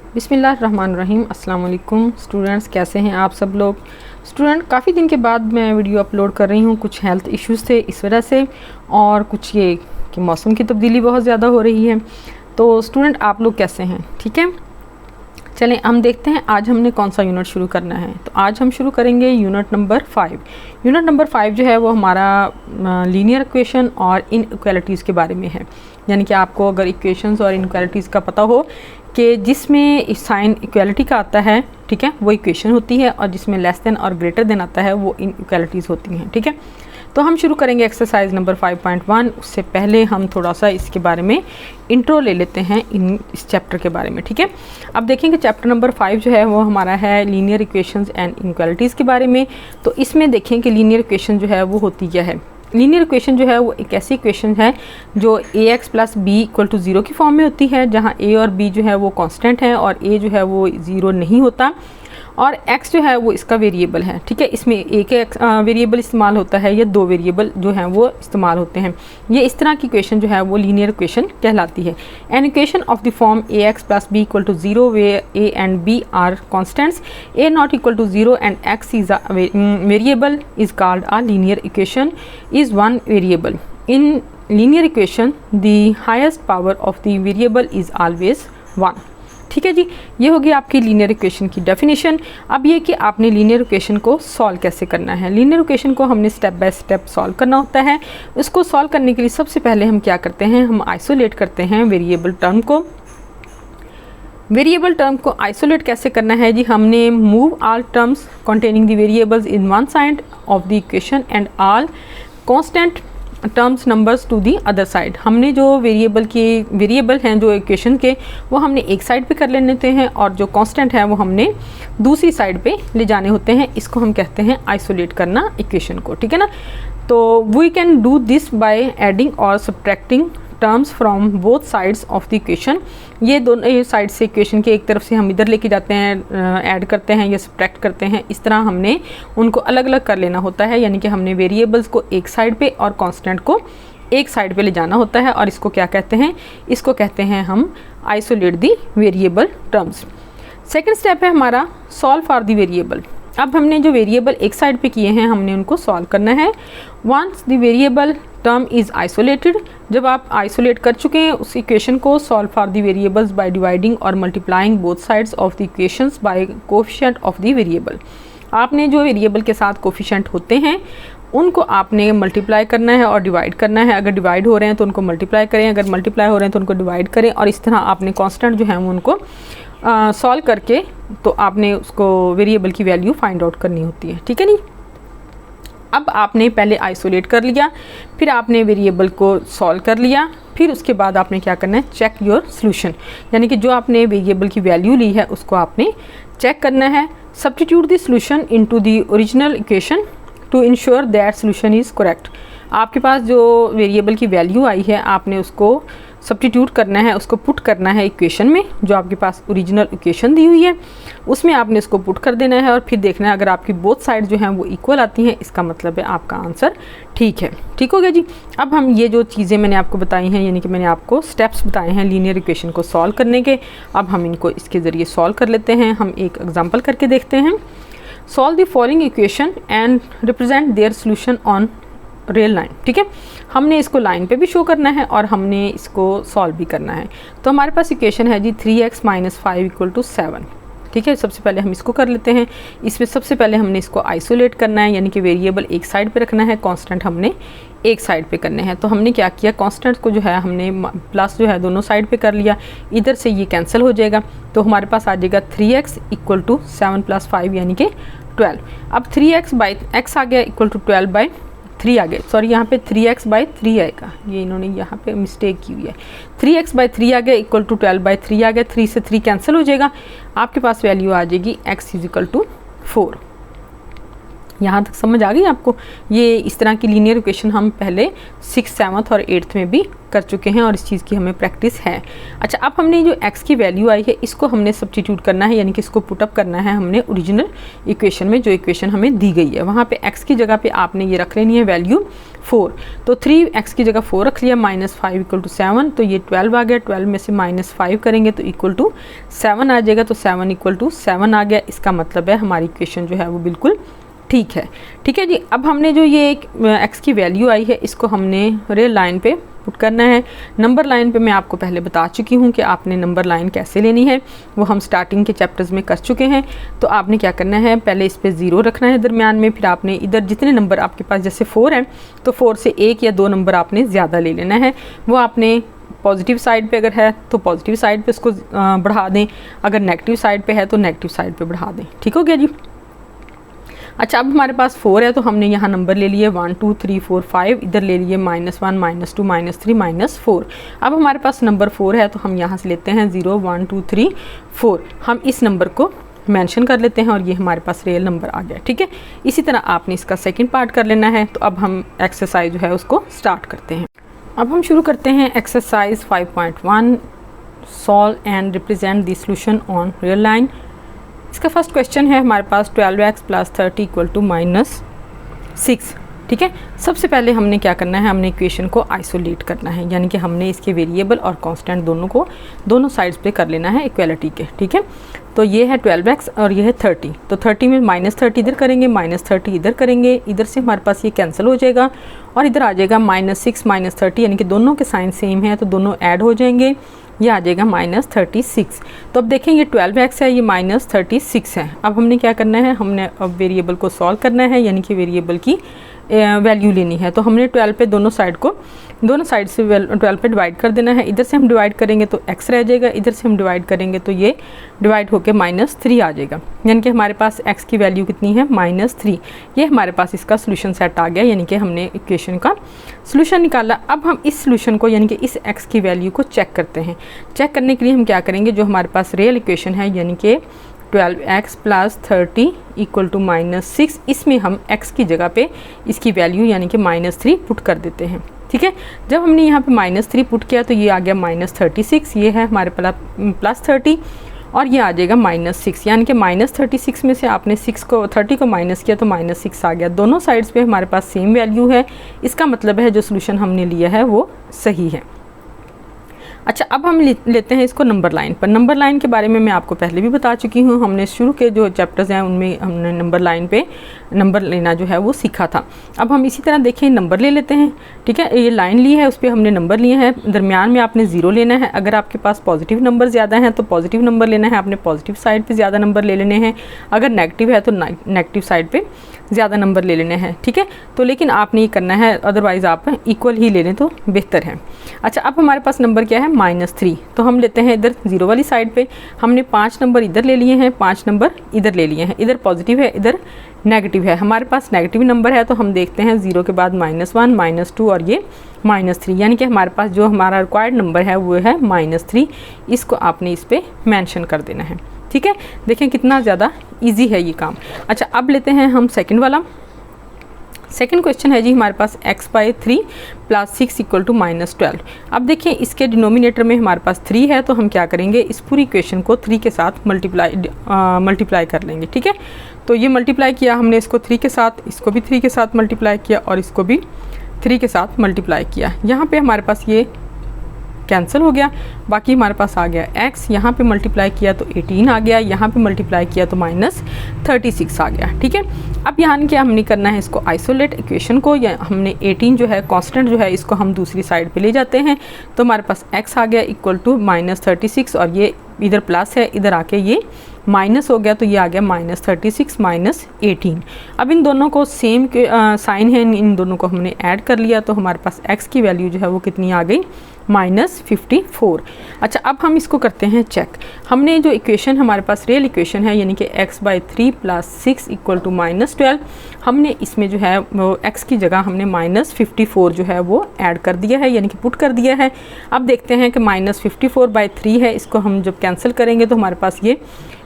बिस्मिल्लाहिर्रहमानिर्रहीम। अस्सलाम वालेकुम स्टूडेंट्स, कैसे हैं आप सब लोग। स्टूडेंट, काफ़ी दिन के बाद मैं वीडियो अपलोड कर रही हूँ। कुछ हेल्थ इश्यूज़ थे इस वजह से, और कुछ ये कि मौसम की तब्दीली बहुत ज़्यादा हो रही है। तो स्टूडेंट, आप लोग कैसे हैं? ठीक है, चलें हम देखते हैं आज हमने कौन सा यूनिट शुरू करना है। तो आज हम शुरू करेंगे यूनिट नंबर 5। यूनिट नंबर 5 जो है वो हमारा लीनियर इक्वेशन और इनइक्वालिटीज़ के बारे में है। यानी कि आपको अगर इक्वेशंस और इनइक्वालिटीज़ का पता हो कि जिसमें साइन इक्वालिटी का आता है, ठीक है, वो इक्वेशन होती है, और जिसमें लेस देन और ग्रेटर देन आता है वो इनइक्वालिटीज़ होती हैं। ठीक है, तो हम शुरू करेंगे एक्सरसाइज नंबर 5.1। उससे पहले हम थोड़ा सा इसके बारे में इंट्रो ले लेते हैं इस चैप्टर के बारे में। ठीक है, अब देखेंगे चैप्टर नंबर 5 जो है वो हमारा है लीनियर इक्वेशंस एंड इनइक्वालिटीज़ के बारे में। तो इसमें देखें कि लीनियर इक्वेशन जो है वो होती क्या है। लीनियर इक्वेशन जो है वो एक ऐसी इक्वेशन है जो ax + b = 0 की फॉर्म में होती है, जहाँ a और b जो है वो कांस्टेंट है और a जो है वो 0 नहीं होता, और x जो है वो इसका वेरिएबल है। ठीक है, इसमें एक वेरिएबल इस्तेमाल होता है या दो वेरिएबल जो हैं वो इस्तेमाल होते हैं। ये इस तरह की इक्वेशन जो है वो लीनियर इक्वेशन कहलाती है। An equation of the form ax + b = 0 where a and b are constants, a not equal to 0 and x is a variable is called a linear equation is one variable. In linear equation the highest power of the variable is always 1. ठीक है जी, ये होगी आपकी linear equation की definition. अब ये कि आपने लीनियर इक्वेशन को सॉल्व कैसे करना है। लीनियर इक्वेशन को हमने स्टेप बाय स्टेप सॉल्व करना होता है। इसको सॉल्व करने के लिए सबसे पहले हम क्या करते हैं, हम आइसोलेट करते हैं वेरिएबल टर्म को। वेरिएबल टर्म को आइसोलेट कैसे करना है जी, हमने move all terms containing the variables in one side of the equation and all constant terms numbers to the other side. हमने जो वेरिएबल हैं जो इक्वेशन के, वो हमने एक साइड पे कर लेने होते हैं, और जो कांस्टेंट है वो हमने दूसरी साइड पे ले जाने होते हैं। इसको हम कहते हैं आइसोलेट करना इक्वेशन को। ठीक है ना, तो we can do this by adding और subtracting terms from both sides of the equation. ये दोनों साइड से इक्वेशन के एक तरफ से हम इधर लेके जाते हैं, ऐड करते हैं या सब्ट्रैक्ट करते हैं। इस तरह हमने उनको अलग अलग कर लेना होता है। यानी कि हमने वेरिएबल्स को एक साइड पे और कांस्टेंट को एक साइड पे ले जाना होता है, और इसको क्या कहते हैं, इसको कहते हैं हम आइसोलेट दी वेरिएबल टर्म्स। सेकेंड स्टेप है हमारा सॉल्व फॉर दी वेरिएबल। अब हमने जो वेरिएबल एक साइड पे किए हैं हमने उनको सॉल्व करना है। Once the variable term is isolated, जब आप आइसोलेट कर चुके हैं उस इक्वेशन को, solve for the variables by dividing और multiplying both sides of the equations by coefficient of the variable. आपने जो वेरिएबल के साथ कोफिशिएंट होते हैं उनको आपने मल्टीप्लाई करना है और डिवाइड करना है। अगर डिवाइड हो रहे हैं तो उनको मल्टीप्लाई करें, अगर मल्टीप्लाई हो रहे हैं तो उनको डिवाइड करें, और इस तरह आपने कांस्टेंट जो है उनको सॉल्व करके तो आपने उसको वेरिएबल की वैल्यू फाइंड आउट करनी होती है। ठीक है नी, अब आपने पहले आइसोलेट कर लिया, फिर आपने वेरिएबल को सॉल्व कर लिया, फिर उसके बाद आपने क्या करना है, चेक योर सोल्यूशन। यानी कि जो आपने वेरिएबल की वैल्यू ली है उसको आपने चेक करना है। Substitute the solution into the original equation two ensure that solution is correct. आपके पास जो वेरिएबल की वैल्यू आई है आपने उसको सब्स्टिट्यूट करना है, उसको पुट करना है इक्वेशन में। जो आपके पास ओरिजिनल इक्वेशन दी हुई है उसमें आपने उसको पुट कर देना है, और फिर देखना है अगर आपकी बोथ साइड जो हैं वो इक्वल आती हैं, इसका मतलब है आपका आंसर ठीक है। ठीक हो गया जी। अब हम ये जो चीज़ें मैंने आपको बताई हैं, यानी कि मैंने आपको स्टेप्स बताए हैं लीनियर इक्वेशन को सॉल्व करने के, अब हम इनको इसके ज़रिए सॉल्व कर लेते हैं। हम एक एग्जाम्पल करके देखते हैं। Solve the following equation and represent their solution on real line. ठीक है, हमने इसको लाइन पे भी शो करना है और हमने इसको सॉल्व भी करना है। तो हमारे पास इक्वेशन है जी 3x - 5 = 7। ठीक है, सबसे पहले हम इसको कर लेते हैं। इसमें सबसे पहले हमने इसको आइसोलेट करना है, यानी कि वेरिएबल एक साइड पे रखना है, कांस्टेंट हमने एक साइड पे करने हैं। तो हमने क्या किया, कांस्टेंट को जो है हमने प्लस जो है दोनों साइड पे कर लिया, इधर से ये कैंसिल हो जाएगा, तो हमारे पास आ जाएगा 3x = 7 + 5 यानी कि 12। अब 3x/x आ गया इक्वल टू 12/3 आ गया, सॉरी यहाँ पे 3x/3 आएगा, ये इन्होंने यहाँ पे मिस्टेक की हुई है। 3x/3 आ गया इक्वल टू 12/3 आ गया, 3 से 3 कैंसिल हो जाएगा, आपके पास वैल्यू आ जाएगी x = 4। यहाँ तक समझ आ गई आपको? ये इस तरह की लीनियर इक्वेशन हम पहले 6th, 7th और 8th में भी कर चुके हैं और इस चीज़ की हमें प्रैक्टिस है। अच्छा, अब हमने जो x की वैल्यू आई है इसको हमने सब्स्टिट्यूट करना है, यानी कि इसको पुटअप करना है हमने ओरिजिनल इक्वेशन में, जो इक्वेशन हमें दी गई है। वहाँ पे x की जगह पे आपने ये रख लेनी है वैल्यू 4, तो 3x की जगह 4 रख लिया, -5 = 7, तो ये 12 आ गया। 12 में से -5 करेंगे तो इक्वल टू 7 आ जाएगा, तो 7 = 7 आ गया। इसका मतलब है हमारी इक्वेशन जो है वो बिल्कुल ठीक है। ठीक है जी। अब हमने जो ये एक x की वैल्यू आई है इसको हमने रियल लाइन पे पुट करना है। नंबर लाइन पे मैं आपको पहले बता चुकी हूँ कि आपने नंबर लाइन कैसे लेनी है, वो हम स्टार्टिंग के चैप्टर्स में कर चुके हैं। तो आपने क्या करना है, पहले इस पे 0 रखना है दरमियान में, फिर आपने इधर जितने नंबर आपके पास, जैसे 4 है तो 4 से 1 या 2 नंबर आपने ज़्यादा ले लेना है। वो आपने पॉजिटिव साइड पे अगर है तो पॉजिटिव साइड पे इसको बढ़ा दें, अगर नेगेटिव साइड पे है तो नेगेटिव साइड पे बढ़ा दें। ठीक हो गया जी। अच्छा, अब हमारे पास 4 है तो हमने यहाँ नंबर ले लिए 1 2 3 4 5, इधर ले लिए -1 -2 -3 -4। अब हमारे पास नंबर 4 है तो हम यहाँ से लेते हैं 0 1 2 3 4, हम इस नंबर को मेंशन कर लेते हैं और ये हमारे पास रियल नंबर आ गया। ठीक है, इसी तरह आपने इसका सेकंड पार्ट कर लेना है। तो अब हम एक्सरसाइज जो है उसको स्टार्ट करते हैं। अब हम शुरू करते हैं exercise 5.1, solve and represent the solution on real line. इसका फर्स्ट क्वेश्चन है हमारे पास 12x + 30 = -6। ठीक है, सबसे पहले हमने क्या करना है, हमने इक्वेशन को आइसोलेट करना है, यानी कि हमने इसके वेरिएबल और कांस्टेंट दोनों साइड्स पे कर लेना है इक्वलिटी के। ठीक है, तो ये है 12x और ये है 30, तो 30 में -30 इधर करेंगे, -30 इधर करेंगे, इधर से हमारे पास ये कैंसिल हो जाएगा और इधर आ जाएगा -6 -30, यानी कि दोनों के साइन सेम है तो दोनों ऐड हो जाएंगे, ये आ जाएगा -36। तो अब देखें ये 12x है, ये -36 है। अब हमने क्या करना है, हमने अब वेरिएबल को सॉल्व करना है, यानी कि वेरिएबल की वैल्यू लेनी है। तो हमने 12 पे दोनों साइड से 12 पे डिवाइड कर देना है। इधर से हम डिवाइड करेंगे तो x रह जाएगा, इधर से हम डिवाइड करेंगे तो ये डिवाइड होकर -3 आ जाएगा, यानी कि हमारे पास x की वैल्यू कितनी है, -3। ये हमारे पास इसका सोल्यूशन सेट आ गया, यानी कि हमने इक्वेशन का सोल्यूशन निकाला। अब हम इस सोल्यूशन को, यानी कि इस x की वैल्यू को चेक करते हैं। चेक करने के लिए हम क्या करेंगे, जो हमारे पास रियल इक्वेशन है यानी कि 12x + 30 = -6, इसमें हम x की जगह पे इसकी वैल्यू यानी कि -3 पुट कर देते हैं। ठीक है, जब हमने यहाँ पे -3 पुट किया तो ये आ गया -36, ये है हमारे +30 और ये आ जाएगा -6, यानी कि -36 में से आपने 30 को माइनस किया तो -6 आ गया। दोनों साइड्स पे हमारे पास सेम वैल्यू है, इसका मतलब है जो सोल्यूशन हमने लिया है वो सही है। अच्छा, अब हम लेते हैं इसको नंबर लाइन पर। नंबर लाइन के बारे में मैं आपको पहले भी बता चुकी हूँ, हमने शुरू के जो चैप्टर्स हैं उनमें हमने नंबर लाइन पे नंबर लेना जो है वो सीखा था। अब हम इसी तरह देखें, नंबर ले लेते हैं। ठीक है, ये लाइन ली है, उस पर हमने नंबर लिए हैं, दरमियान में आपने 0 लेना है। अगर आपके पास पॉजिटिव नंबर ज़्यादा हैं तो पॉजिटिव नंबर लेना है, आपने पॉजिटिव साइड पर ज़्यादा नंबर ले लेने हैं। अगर नेगेटिव है तो नेगेटिव साइड पर ज़्यादा नंबर ले लेने हैं। ठीक है, तो लेकिन आपने ये करना है, अदरवाइज़ आप इक्वल ही ले लें तो बेहतर है। अच्छा, अब हमारे पास नंबर क्या है, -3, तो हम लेते हैं इधर 0 वाली साइड पे। हमने 5 नंबर इधर ले लिए हैं, 5 नंबर इधर ले लिए हैं, इधर पॉजिटिव है इधर नेगेटिव है। हमारे पास नेगेटिव नंबर है तो हम देखते हैं 0 के बाद -1 -2 और ये -3, यानी कि हमारे पास जो हमारा रिक्वायर्ड नंबर है वो है -3। इसको आपने इस पर मैंशन कर देना है। ठीक है, देखें कितना ज़्यादा इजी है ये काम। अच्छा, अब लेते हैं हम सेकंड वाला। सेकंड क्वेश्चन है जी हमारे पास x/3 + 6 = -12। अब देखिए इसके डिनोमिनेटर में हमारे पास 3 है तो हम क्या करेंगे, इस पूरी इक्वेशन को 3 के साथ मल्टीप्लाई कर लेंगे। ठीक है, तो ये मल्टीप्लाई किया हमने इसको 3 के साथ, इसको भी 3 के साथ मल्टीप्लाई किया और इसको भी 3 के साथ मल्टीप्लाई किया। यहाँ पे हमारे पास ये कैंसिल हो गया, बाकी हमारे पास आ गया x, यहाँ पे मल्टीप्लाई किया तो 18 आ गया, यहाँ पे मल्टीप्लाई किया तो -36 आ गया। ठीक है, अब यहाँ क्या हमने करना है, इसको आइसोलेट इक्वेशन को, या हमने 18 जो है कांस्टेंट जो है इसको हम दूसरी साइड पे ले जाते हैं। तो हमारे पास x आ गया = -36 और ये इधर प्लस है, इधर आके ये माइनस हो गया तो ये आ गया -36 -18। अब इन दोनों को सेम साइन है, इन दोनों को हमने ऐड कर लिया तो हमारे पास x की वैल्यू जो है वो कितनी आ गई, -54। अच्छा, अब हम इसको करते हैं चेक। हमने जो इक्वेशन हमारे पास रियल इक्वेशन है यानी कि x/3 + 6 = -12, हमने इसमें जो है वो x की जगह हमने -54 जो है वो ऐड कर दिया है, यानी कि पुट कर दिया है। अब देखते हैं कि -54/3 है, इसको हम जब कैंसिल करेंगे तो हमारे पास ये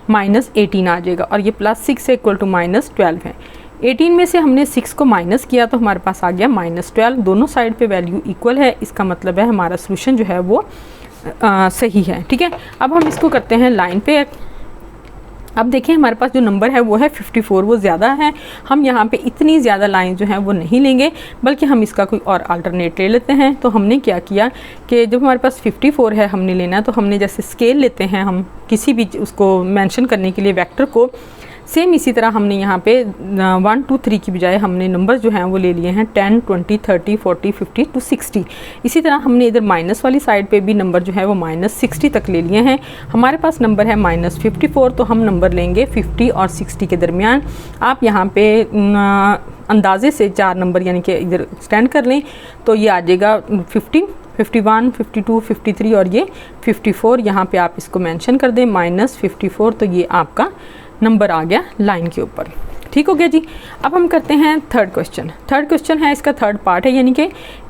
-18 आ जाएगा और ये +6 से = -12 है। 18 में से हमने 6 को माइनस किया तो हमारे पास आ गया -12। दोनों साइड पे वैल्यू इक्वल है, इसका मतलब है हमारा सोल्यूशन जो है वो सही है। ठीक है, अब हम इसको करते हैं लाइन पे। अब देखिए हमारे पास जो नंबर है वो है 54, वो ज़्यादा है। हम यहाँ पे इतनी ज़्यादा लाइन जो है वो नहीं लेंगे, बल्कि हम इसका कोई और अल्टरनेट ले लेते हैं। तो हमने क्या किया कि जब हमारे पास 54 है हमने लेना है, तो हमने जैसे स्केल लेते हैं हम किसी भी उसको मेंशन करने के लिए वेक्टर को, सेम इसी तरह हमने यहाँ पे 1 2 3 की बजाय हमने नंबर जो हैं वो ले लिए हैं 10 20 30 40 50 to 60। इसी तरह हमने इधर माइनस वाली साइड पे भी नंबर जो है वो -60 तक ले लिए हैं। हमारे पास नंबर है -54, तो हम नंबर लेंगे 50 और 60 के दरमियान। आप यहाँ पे अंदाजे से 4 नंबर यानी कि इधर एक्सटेंड कर लें तो ये आ जाएगा 50 51 52 53 और ये 54। यहाँ पे आप इसको मेंशन कर दें -54, तो ये आपका नंबर आ गया लाइन के ऊपर। ठीक हो गया जी। अब हम करते हैं थर्ड क्वेश्चन। थर्ड क्वेश्चन है, इसका थर्ड पार्ट है, यानी कि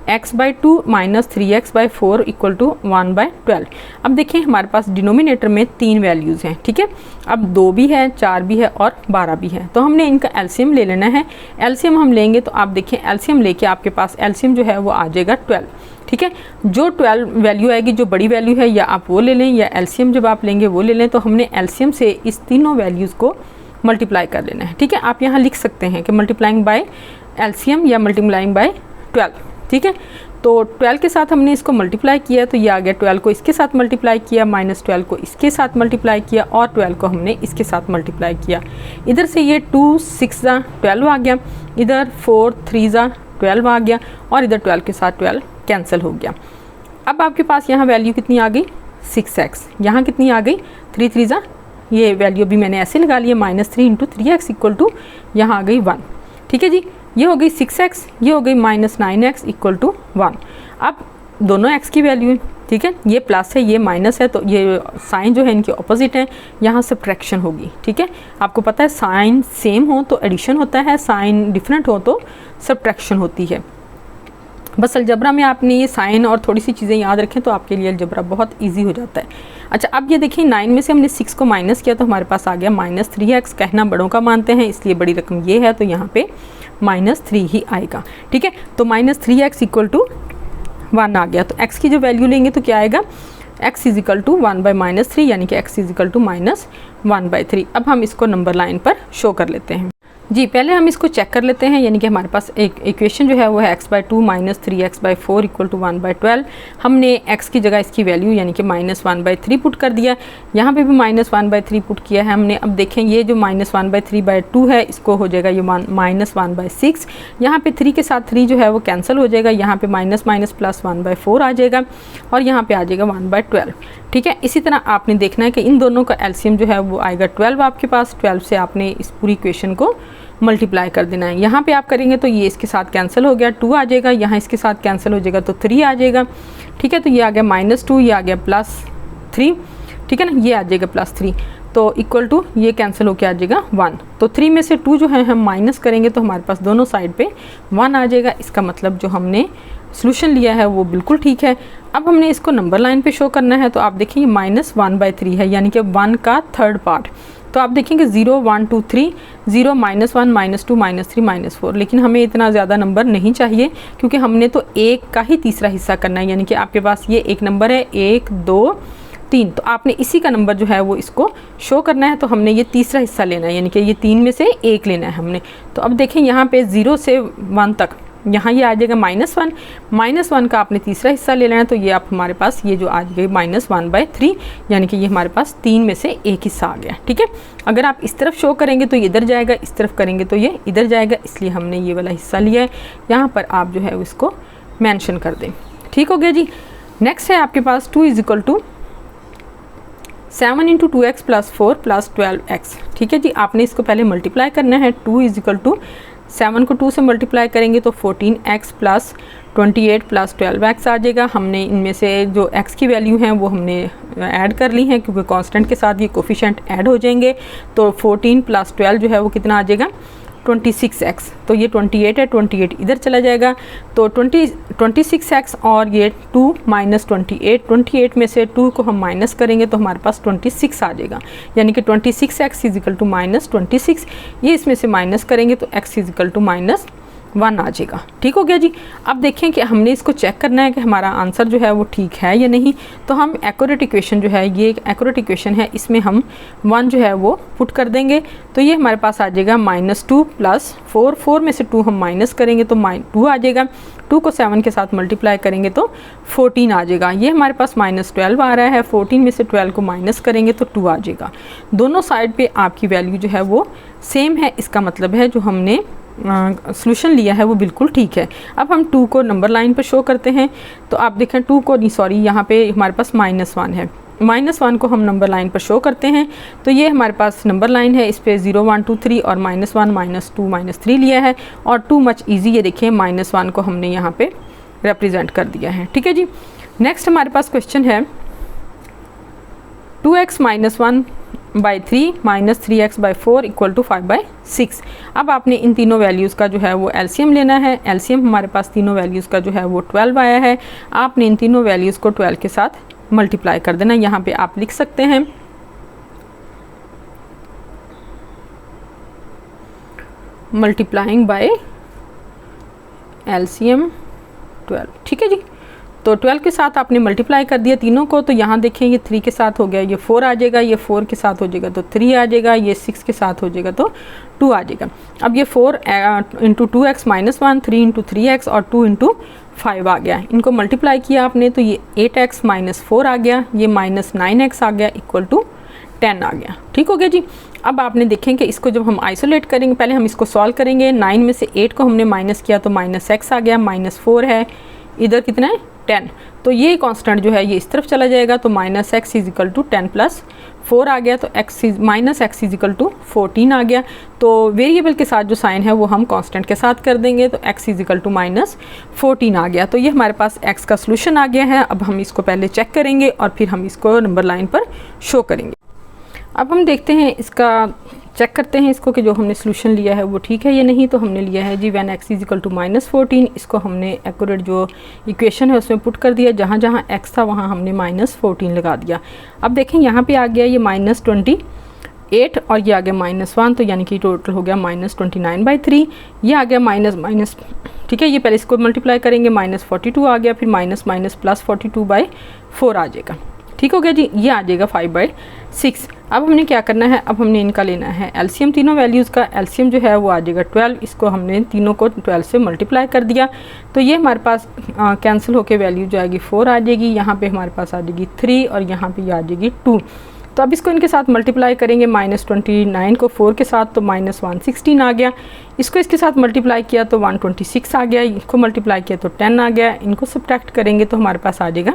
x/2 - 3x/4 = 1/12। अब देखिए हमारे पास डिनोमिनेटर में 3 वैल्यूज़ हैं। ठीक है, अब 2 भी है, 4 भी है और 12 भी है, तो हमने इनका एलसीएम ले लेना है। एलसीएम हम लेंगे तो आप देखिए एलसीएम लेके आपके पास एलसीएम जो है वो आ जाएगा 12। ठीक है, जो 12 वैल्यू आएगी, जो बड़ी वैल्यू है, या आप वो ले लें या एलसीएम जब आप लेंगे वो ले लें। तो हमने एलसीएम से इस तीनों वैल्यूज़ को मल्टीप्लाई कर लेना है। ठीक है, आप यहाँ लिख सकते हैं कि मल्टीप्लाइंग बाय एलसीएम या मल्टीप्लाइंग बाय 12। ठीक है, तो 12 के साथ हमने इसको मल्टीप्लाई किया तो ये आ गया, 12 को इसके साथ मल्टीप्लाई किया, -12 को इसके साथ मल्टीप्लाई किया और 12 को हमने इसके साथ मल्टीप्लाई किया। इधर से ये 2 6 12 आ गया, इधर 4 3 12 आ गया और इधर 12 के साथ 12 कैंसिल हो गया। अब आपके पास यहाँ वैल्यू कितनी आ गई 6x, यहाँ कितनी आ गई 3 3 ये वैल्यू भी मैंने ऐसे लगा लिया, -3 × 3x = यहाँ आ गई 1। ठीक है जी, ये हो गई 6x, ये हो गई -9x = 1। अब दोनों x की वैल्यू, ठीक है, ये प्लस है ये माइनस है, तो ये साइन जो है इनके ऑपोजिट है, यहाँ सब्ट्रैक्शन होगी। ठीक है, आपको पता है साइन सेम हो तो एडिशन होता है, साइन डिफरेंट हो तो सब्ट्रैक्शन होती है। बस अलजबरा में आपने ये साइन और थोड़ी सी चीज़ें याद रखें तो आपके लिए अलजबरा बहुत इजी हो जाता है। अच्छा, अब ये देखिए 9 में से हमने 6 को माइनस किया तो हमारे पास आ गया -3x। कहना बड़ों का मानते हैं इसलिए बड़ी रकम ये है, तो यहाँ पे -3 ही आएगा। ठीक है, तो -3x = 1 आ गया। तो x की जो वैल्यू लेंगे तो क्या आएगा, x = 1/-3, यानी कि x = -1/3। अब हम इसको नंबर लाइन पर शो कर लेते हैं जी। पहले हम इसको चेक कर लेते हैं, यानी कि हमारे पास एक इक्वेशन जो है वो है x/2 - 3x/4 = 1/12। हमने x की जगह इसकी वैल्यू यानी कि -1/3 पुट कर दिया, यहाँ पे भी -1/3 पुट किया है हमने। अब देखें ये जो -1/3/2 है इसको हो जाएगा ये -1/6। यहाँ पे 3 के साथ 3 जो है वो कैंसिल हो जाएगा, यहाँ पे माइनस प्लस 1/4 आ जाएगा और यहाँ पे आ जाएगा 1/12। ठीक है, इसी तरह आपने देखना है कि इन दोनों का एलसीएम जो है वो आएगा 12 आपके पास। 12 से आपने इस पूरी इक्वेशन को मल्टीप्लाई कर देना है। यहाँ पे आप करेंगे तो ये इसके साथ कैंसिल हो गया, 2 आ जाएगा, यहाँ इसके साथ कैंसिल हो जाएगा तो 3 आ जाएगा। ठीक है, तो ये आ गया -2, ये आ गया +3। ठीक है ना, ये आ जाएगा +3, तो इक्वल टू ये कैंसिल होकर आ जाएगा 1। तो 3 में से 2 जो है हम माइनस करेंगे तो हमारे पास दोनों साइड पे 1 आ जाएगा। इसका मतलब जो हमने सोल्यूशन लिया है वो बिल्कुल ठीक है। अब हमने इसको नंबर लाइन पे शो करना है, तो आप देखेंगे -1/3 है, यानी कि 1 का थर्ड पार्ट। तो आप देखेंगे 0 1 2 3 0 -1 -2 -3 -4, लेकिन हमें इतना ज़्यादा नंबर नहीं चाहिए क्योंकि हमने तो 1 का ही तीसरा हिस्सा करना है। यानी कि आपके पास ये एक नंबर है 1 2 3, तो आपने इसी का नंबर जो है वो इसको शो करना है, तो हमने ये तीसरा हिस्सा लेना है, यानी कि ये 3 में से 1 लेना है हमने। तो अब देखें यहाँ पे 0 से 1 तक, यहाँ ये आ जाएगा -1 -1 का आपने तीसरा हिस्सा ले लेना है, तो ये आप हमारे पास ये जो आ गई -1/3, यानी कि ये हमारे पास 3 में से 1 हिस्सा आ गया। ठीक है, अगर आप इस तरफ शो करेंगे तो ये इधर जाएगा, इस तरफ करेंगे तो ये इधर जाएगा, इसलिए हमने ये वाला हिस्सा लिया है। यहाँ पर आप जो है इसको मेंशन कर दें। ठीक हो गया जी। नेक्स्ट है आपके पास 2 = 7 × 2x + 4 + 12x। ठीक है जी, आपने इसको पहले मल्टीप्लाई करना है। 2 = 7 को 2 से मल्टीप्लाई करेंगे तो 14x + 28 + 12x आ जाएगा। हमने इनमें से जो x की वैल्यू हैं वो हमने ऐड कर ली हैं, क्योंकि कांस्टेंट के साथ ये कोफिशिएंट ऐड हो जाएंगे। तो 14 + 12 जो है वो कितना आ जाएगा 26x, तो ये 28 है, 28 इधर चला जाएगा, तो 26x और ये 2 माइनस 28 में से 2 को हम माइनस करेंगे तो हमारे पास 26 आ जाएगा, यानी कि 26x इजिकल टू माइनस 26, ये इसमें से माइनस करेंगे तो x इजिकल टू माइनस 1 आ जाएगा। ठीक हो गया जी। अब देखें कि हमने इसको चेक करना है कि हमारा आंसर जो है वो ठीक है या नहीं, तो हम एक्यूरेट इक्वेशन जो है, ये एक एक्यूरेट इक्वेशन है, इसमें हम 1 जो है वो पुट कर देंगे, तो ये हमारे पास आ जाएगा -2 प्लस 4, 4 में से 2 हम माइनस करेंगे तो 2 आ जाएगा, 2 को 7 के साथ मल्टीप्लाई करेंगे तो 14 आ जाएगा। ये हमारे पास -12 आ रहा है, 14 में से 12 को माइनस करेंगे तो 2 आ जाएगा। दोनों साइड पे आपकी वैल्यू जो है वो सेम है, इसका मतलब है जो हमने सॉल्यूशन लिया है वो बिल्कुल ठीक है। अब हम 2 को नंबर लाइन पर शो करते हैं, तो आप देखें 2 को नहीं, सॉरी, यहाँ पे हमारे पास -1 है, -1 को हम नंबर लाइन पर शो करते हैं, तो ये हमारे पास नंबर लाइन है, इस पर 0 1 2 3 और -1 -2 -3 लिया है, और 2 मच ईजी, ये देखिए -1 को हमने यहाँ पे रिप्रेजेंट कर दिया है। ठीक है जी। नेक्स्ट हमारे पास क्वेश्चन है 2x - 1/3 - 3x by 4 = 5/6। अब आपने इन तीनों वैल्यूज़ का जो है वो एलसीएम लेना है। एलसीएम हमारे पास तीनों वैल्यूज़ का जो है वो 12 आया है। आपने इन तीनों वैल्यूज़ को 12 के साथ मल्टीप्लाई कर देना। यहाँ पे आप लिख सकते हैं मल्टीप्लाइंग बाय एलसीएम 12। ठीक है जी। तो 12 के साथ आपने मल्टीप्लाई कर दिया तीनों को, तो यहाँ देखें ये 3 के साथ हो गया, ये 4 आ जाएगा, ये 4 के साथ हो जाएगा तो 3 आ जाएगा, ये 6 के साथ हो जाएगा तो 2 आ जाएगा। अब ये 4 × 2x - 1, 3 × 3x और 2 × 5 आ गया। इनको मल्टीप्लाई किया आपने तो ये 8x - 4 आ गया, ये -9x आ गया, इक्वल टू 10 आ गया। ठीक हो गया जी। अब आपने देखें कि इसको जब हम आइसोलेट करेंगे, पहले हम इसको सॉल्व करेंगे। 9 में से 8 को हमने माइनस किया तो -x आ गया, -4 है, इधर कितना है 10, तो ये कांस्टेंट जो है ये इस तरफ चला जाएगा, तो -x = 10 + 4 आ गया, तो -x = 14 आ गया। तो वेरिएबल के साथ जो साइन है वो हम कांस्टेंट के साथ कर देंगे, तो x = -14 आ गया। तो ये हमारे पास x का सॉल्यूशन आ गया है। अब हम इसको पहले चेक करेंगे और फिर हम इसको नंबर लाइन पर शो करेंगे। अब हम देखते हैं, इसका चेक करते हैं इसको कि जो हमने सॉल्यूशन लिया है वो ठीक है या नहीं। तो हमने लिया है जी when x = -14, इसको हमने एक्यूरेट जो इक्वेशन है उसमें पुट कर दिया, जहाँ जहाँ x था वहाँ हमने -14 लगा दिया। अब देखें यहाँ पे आ गया ये -28 और ये आ गया -1, तो यानी कि टोटल हो गया -29/3। ये आ गया माइनस, ठीक है, ये पहले इसको मल्टीप्लाई करेंगे, -42 आ गया, फिर माइनस +42/4 आ जाएगा। ठीक हो गया जी। ये आ जाएगा 5/6। अब हमने क्या करना है, अब हमने इनका लेना है एलसीएम, तीनों वैल्यूज़ का एलसीएम जो है वो आ जाएगा 12। इसको हमने तीनों को 12 से मल्टीप्लाई कर दिया, तो ये हमारे पास कैंसिल होके वैल्यू जो आएगी 4 आ जाएगी, यहाँ पे हमारे पास आ जाएगी 3 और यहाँ पे आ जाएगी 2। तो अब इसको इनके साथ मल्टीप्लाई करेंगे, -29 को 4 के साथ तो -116 आ गया, इसको इसके साथ मल्टीप्लाई किया तो 126 आ गया, इसको मल्टीप्लाई किया तो 10 आ गया, इनको सब्ट्रैक्ट करेंगे तो हमारे पास आ जाएगा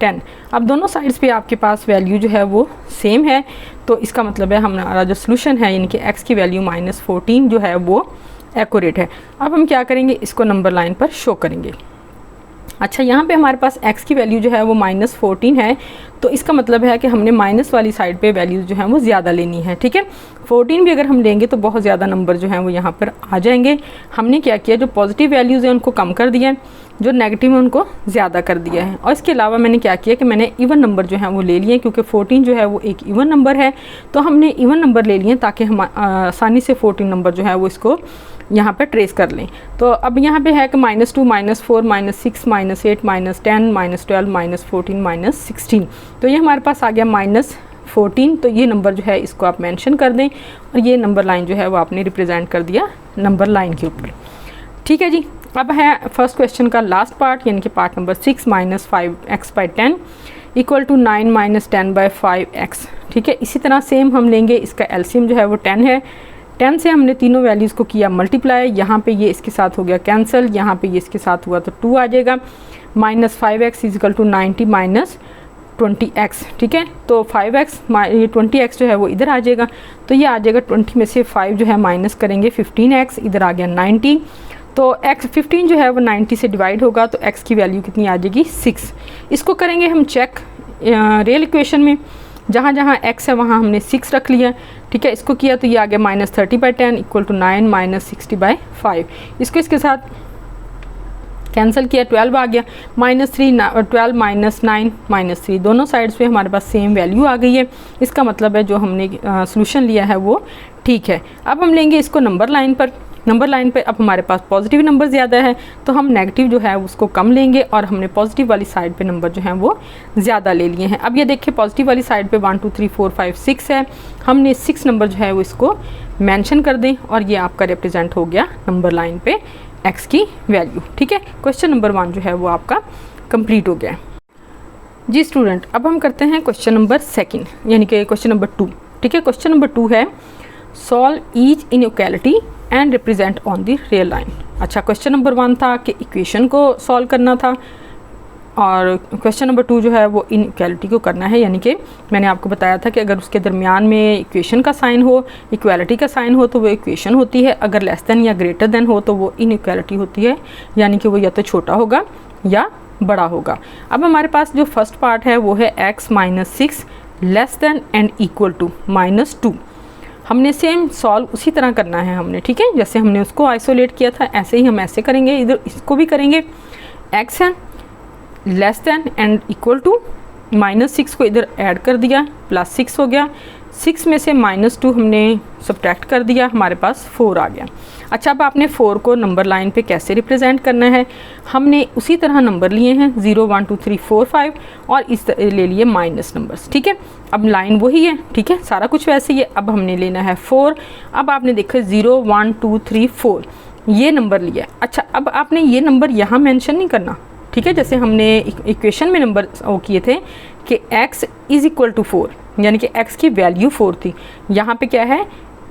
10। अब दोनों साइड्स पे आपके पास वैल्यू जो है वो सेम है, तो इसका मतलब है हमारा जो सॉल्यूशन है यानी कि x की वैल्यू -14 जो है वो एक्यूरेट है। अब हम क्या करेंगे, इसको नंबर लाइन पर शो करेंगे। अच्छा, यहाँ पे हमारे पास x की वैल्यू जो है वो -14 है, तो इसका मतलब है कि हमने माइनस वाली साइड पे वैल्यूज़ जो हैं वो ज़्यादा लेनी है। ठीक है, 14 भी अगर हम लेंगे तो बहुत ज़्यादा नंबर जो हैं वो यहाँ पर आ जाएंगे। हमने क्या किया, जो पॉजिटिव वैल्यूज़ हैं उनको कम कर दिया है, जो नेगेटिव है उनको ज़्यादा कर दिया है। और इसके अलावा मैंने क्या किया कि मैंने इवन नंबर जो हैं वो ले लिए, क्योंकि 14 जो है वो एक इवन नंबर है, तो हमने इवन नंबर ले लिए ताकि हम आसानी से 14 नंबर जो है वो इसको यहाँ पे ट्रेस कर लें। तो अब यहाँ पे है कि -2 -4 -6 -8 -10 -12 -14 -16, तो ये हमारे पास आ गया -14। तो ये नंबर जो है इसको आप मेंशन कर दें और ये नंबर लाइन जो है वो आपने रिप्रेजेंट कर दिया नंबर लाइन के ऊपर। ठीक है जी। अब है फर्स्ट क्वेश्चन का लास्ट पार्ट, यानी कि पार्ट नंबर 6 -5x/10 = 9 - 10/5x। ठीक है, इसी तरह सेम हम लेंगे, इसका एलसीएम जो है वो 10 है। 10 से हमने तीनों वैल्यूज़ को किया मल्टीप्लाई, यहाँ पे ये इसके साथ हो गया कैंसिल, यहाँ पे ये इसके साथ हुआ तो 2 आ जाएगा। -5x = 90 - 20x। ठीक है, तो 5x 20x जो है वो इधर आ जाएगा, तो ये आ जाएगा 20 में से 5 जो है माइनस करेंगे 15x, इधर आ गया 90। तो x 15 जो है वो 90 से डिवाइड होगा, तो x की वैल्यू कितनी आ जाएगी 6। इसको करेंगे हम चेक रियल इक्वेशन में, जहाँ जहाँ x है वहाँ हमने 6 रख लिया, ठीक है। इसको किया तो ये आ गया -30/10 इक्वल टू 9 -60/5। इसको इसके साथ कैंसिल किया, 12 आ गया, -3 12 -9 -3 दोनों साइड्स पे हमारे पास सेम वैल्यू आ गई है। इसका मतलब है जो हमने सोल्यूशन लिया है वो ठीक है। अब हम लेंगे इसको नंबर लाइन पर। नंबर लाइन पे अब हमारे पास पॉजिटिव नंबर ज़्यादा है तो हम नेगेटिव जो है उसको कम लेंगे और हमने पॉजिटिव वाली साइड पे नंबर जो हैं वो ज़्यादा ले लिए हैं। अब ये देखिए पॉजिटिव वाली साइड पे 1 2 3 4 5 6 है, हमने 6 नंबर जो है वो इसको मेंशन कर दें और ये आपका रिप्रेजेंट हो गया नंबर लाइन पे x की वैल्यू, ठीक है। क्वेश्चन नंबर 1 जो है वो आपका कंप्लीट हो गया है जी स्टूडेंट। अब हम करते हैं क्वेश्चन नंबर 2 यानी कि क्वेश्चन नंबर 2, ठीक है। क्वेश्चन नंबर 2 है solve each inequality and represent on the real line. अच्छा, क्वेश्चन नंबर 1 था कि इक्वेशन को सॉल्व करना था और क्वेश्चन नंबर 2 जो है वो इनइक्वालिटी को करना है, यानी कि मैंने आपको बताया था कि अगर उसके दरमियान में इक्वेशन का साइन हो, इक्वालिटी का साइन हो तो वो इक्वेशन होती है, अगर लेस देन या ग्रेटर देन हो तो वो इनइक्वालिटी होती है, यानी कि वो या तो छोटा होगा या बड़ा होगा। अब हमारे पास जो फर्स्ट पार्ट है वो है x - 6 less than and equal to -2। हमने सेम सॉल्व उसी तरह करना है हमने, ठीक है। जैसे हमने उसको आइसोलेट किया था ऐसे ही हम ऐसे करेंगे, इधर इसको भी करेंगे। x है less than and equal to -6 को इधर ऐड कर दिया, +6 हो गया। 6 में से -2 हमने सब्ट्रैक्ट कर दिया, हमारे पास 4 आ गया। अच्छा, अब आपने 4 को नंबर लाइन पे कैसे रिप्रेजेंट करना है, हमने उसी तरह नंबर लिए हैं 0 1 2 3 4 5 और इस ले लिए माइनस नंबर्स, ठीक है। अब लाइन वही है, ठीक है, सारा कुछ वैसे ही है। अब हमने लेना है 4। अब आपने देखा 0 1 2 3 4 ये नंबर लिया। अच्छा, अब आपने ये नंबर यहाँ मेंशन नहीं करना, ठीक है। जैसे हमने इक्वेशन में नंबर वो किए थे कि x = 4 यानी कि x की वैल्यू 4 थी। यहाँ पे क्या है,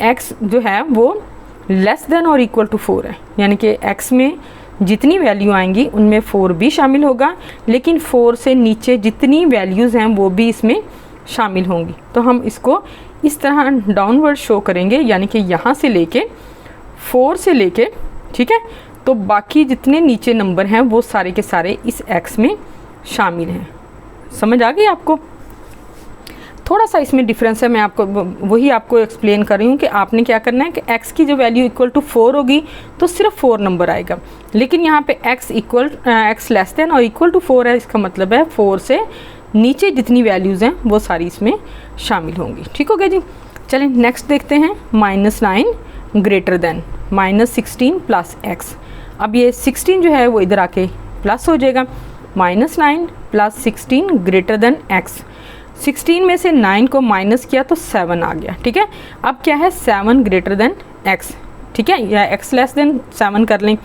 x जो है वो लेस देन और इक्वल टू 4 है, यानी कि x में जितनी वैल्यू आएंगी उनमें 4 भी शामिल होगा, लेकिन 4 से नीचे जितनी वैल्यूज़ हैं वो भी इसमें शामिल होंगी। तो हम इसको इस तरह डाउनवर्ड शो करेंगे, यानी कि यहाँ से लेके 4 से लेके, ठीक है, तो बाकी जितने नीचे नंबर हैं वो सारे के सारे इस x में शामिल हैं। समझ आ गई आपको? थोड़ा सा इसमें डिफरेंस है, मैं आपको वही आपको एक्सप्लेन कर रही हूँ कि आपने क्या करना है कि x की जो वैल्यू इक्वल टू 4 होगी तो सिर्फ 4 नंबर आएगा, लेकिन यहाँ पे x लेस देन और इक्वल टू 4 है, इसका मतलब है 4 से नीचे जितनी वैल्यूज़ हैं वो सारी इसमें शामिल होंगी। ठीक हो गया जी। चलें नेक्स्ट देखते हैं, -9 ग्रेटर देन -16 प्लस x। अब ये 16 जो है वो इधर आके प्लस हो जाएगा, -9 प्लस 16 ग्रेटर देन x। 16 में से 9 को माइनस किया तो 7 आ गया, ठीक है। अब क्या है, 7 ग्रेटर देन x, ठीक है, या x लेस देन 7 कर लें।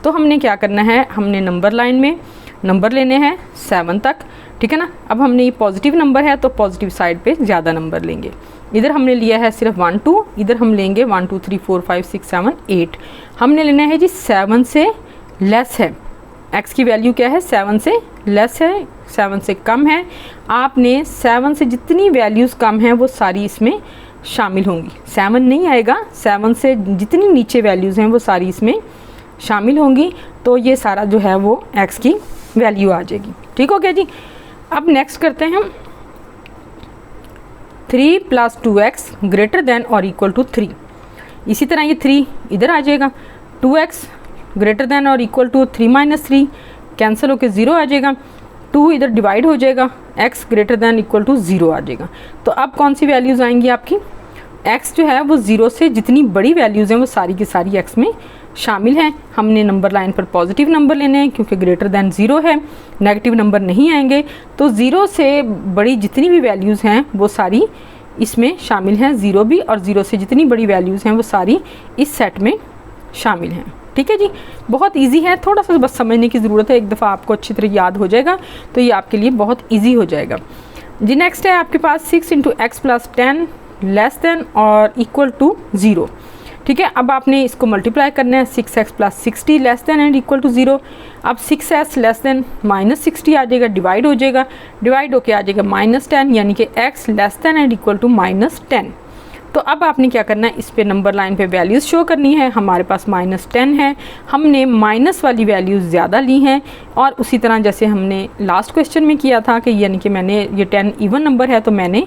तो हमने क्या करना है, हमने नंबर लाइन में नंबर लेने हैं 7 तक, ठीक है ना। अब हमने ये पॉजिटिव नंबर है तो पॉजिटिव साइड पे ज़्यादा नंबर लेंगे। इधर हमने लिया है सिर्फ 1 2, इधर हम लेंगे 1 2 3 4 5 6 7 8। हमने लेना है जी 7 से लेस है, x की वैल्यू क्या है, 7 से लेस है, 7 से कम है। आपने 7 से जितनी वैल्यूज़ कम हैं वो सारी इसमें शामिल होंगी। 7 नहीं आएगा, 7 से जितनी नीचे वैल्यूज़ हैं वो सारी इसमें शामिल होंगी, तो ये सारा जो है वो x की वैल्यू आ जाएगी। ठीक हो गया जी। अब नेक्स्ट करते हैं हम 3 + 2x ग्रेटर देन और इक्वल टू 3। इसी तरह ये 3 इधर आ जाएगा, 2x ग्रेटर देन और इक्वल टू 3 - 3 कैंसिल होकर 0 आ जाएगा, 2 इधर डिवाइड हो जाएगा, x greater than equal to 0 आ जाएगा। तो अब कौन सी वैल्यूज़ आएंगी आपकी, x जो है वो 0 से जितनी बड़ी वैल्यूज़ हैं वो सारी की सारी x में शामिल हैं। हमने नंबर लाइन पर पॉजिटिव नंबर लेने हैं क्योंकि ग्रेटर देन 0 है, नेगेटिव नंबर नहीं आएंगे। तो 0 से बड़ी जितनी भी वैल्यूज़ हैं वो सारी इसमें शामिल हैं, 0 भी, और 0 से जितनी बड़ी वैल्यूज़ हैं वो सारी इस सेट में शामिल हैं। ठीक है जी, बहुत इजी है, थोड़ा सा बस समझने की ज़रूरत है, एक दफ़ा आपको अच्छी तरह याद हो जाएगा तो ये आपके लिए बहुत इजी हो जाएगा जी। नेक्स्ट है आपके पास 6 × x + 10 लेस देन और इक्वल टू 0। ठीक है, अब आपने इसको मल्टीप्लाई करना है, 6x + 60 less than and equal to 0। अब 6s लेस देन -60 आ जाएगा, डिवाइड हो जाएगा, डिवाइड होके आ जाएगा -10, यानी कि x less than and equal to -10। तो अब आपने क्या करना है, इस पे नंबर लाइन पे वैल्यूज़ शो करनी है। हमारे पास -10 है, हमने माइनस वाली वैल्यूज़ ज़्यादा ली हैं, और उसी तरह जैसे हमने लास्ट क्वेश्चन में किया था कि यानी कि मैंने ये 10 इवन नंबर है तो मैंने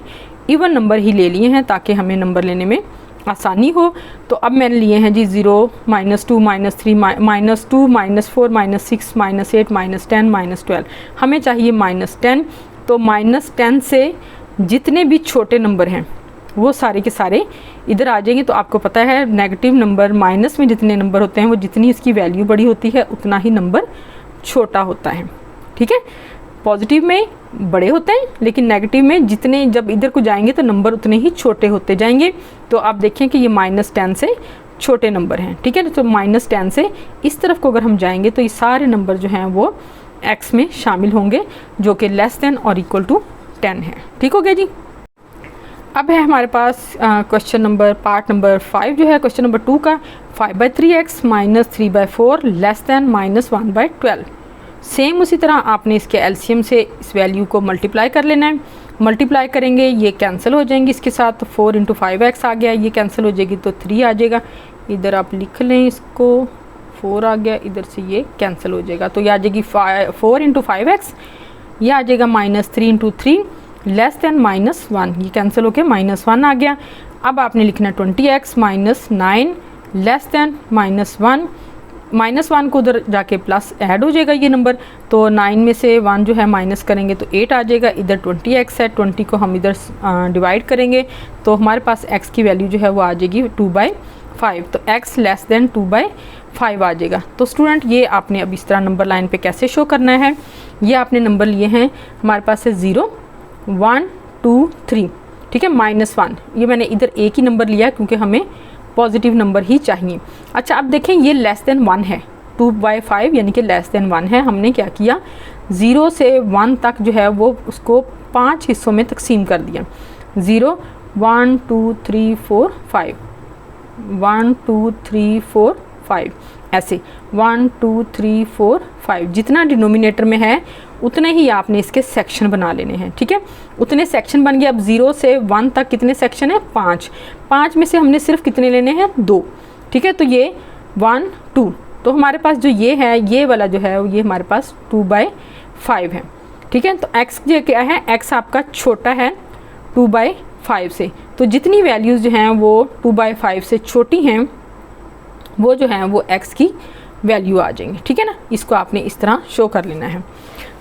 इवन नंबर ही ले लिए हैं ताकि हमें नंबर लेने में आसानी हो। तो अब मैंने लिए हैं जी 0, -2, -3, -2, -4, -6, -8, -10, -12। हमें चाहिए -10। तो -10 से जितने भी छोटे नंबर हैं वो सारे के सारे इधर आ जाएंगे। तो आपको पता है नेगेटिव नंबर माइनस में जितने नंबर होते हैं वो जितनी इसकी वैल्यू बड़ी होती है उतना ही नंबर छोटा होता है। ठीक है, पॉजिटिव में बड़े होते हैं लेकिन नेगेटिव में जितने जब इधर को जाएंगे तो नंबर उतने ही छोटे होते जाएंगे। तो आप देखें कि ये -10 से छोटे नंबर हैं। ठीक है, तो -10 से इस तरफ को अगर हम जाएंगे तो ये सारे नंबर जो हैं वो x में शामिल होंगे जो कि लेस देन और इक्वल टू 10 है। ठीक हो गया जी। अब है हमारे पास क्वेश्चन नंबर पार्ट नंबर 5 जो है क्वेश्चन नंबर 2 का 5/3x - 3/4 लेस देन -1/12। सेम उसी तरह आपने इसके एलसीएम से इस वैल्यू को मल्टीप्लाई कर लेना है। मल्टीप्लाई करेंगे ये कैंसिल हो जाएंगे इसके साथ। तो 4 × 5x आ गया, ये कैंसिल हो जाएगी तो 3 आ जाएगा। इधर आप लिख लें इसको, 4 आ गया, इधर से ये कैंसिल हो जाएगा। तो ये आ जाएगी 4 × 5x, ये आ जाएगा -3 × 3 लेस देन -1, ये कैंसिल होके -1 आ गया। अब आपने लिखना 20x - 9 लेस देन -1। -1 को उधर जाके प्लस ऐड हो जाएगा ये नंबर। तो 9 में से 1 जो है माइनस करेंगे तो 8 आ जाएगा। इधर 20x है, 20 को हम इधर डिवाइड करेंगे तो हमारे पास x की वैल्यू जो है वो आ जाएगी 2/5। तो x लेस देन 2/5 आ जाएगा। तो स्टूडेंट ये आपने अब इस तरह नंबर लाइन पे कैसे शो करना है, ये आपने नंबर लिए हैं हमारे पास है 0, 1, 2, 3। ठीक है, -1 ये मैंने इधर एक ही नंबर लिया क्योंकि हमें पॉजिटिव नंबर ही चाहिए। अच्छा, अब देखें ये लेस देन 1 है, 2/5 यानी कि लेस देन 1 है। हमने क्या किया, 0 से 1 तक जो है वो उसको 5 हिस्सों में तकसीम कर दिया। 0, 1, 2, 3, 4, 5, 1, 2, 3, 4, 5 ऐसे 1, 2, 3, 4, 5 जितना डिनोमिनेटर में है उतने ही आपने इसके सेक्शन बना लेने हैं। ठीक है, उतने सेक्शन बन गए। अब 0 से 1 तक कितने सेक्शन है, 5 में से हमने सिर्फ कितने लेने हैं, 2। ठीक है, तो ये 1, 2, तो हमारे पास जो ये है ये वाला जो है ये हमारे पास 2/5 है। ठीक है, तो x जो क्या है, x आपका छोटा है 2/5 से। तो जितनी वैल्यूज़ जो हैं वो 2/5 से छोटी हैं वो जो हैं वो x की वैल्यू आ जाएंगी। ठीक है ना, इसको आपने इस तरह शो कर लेना है।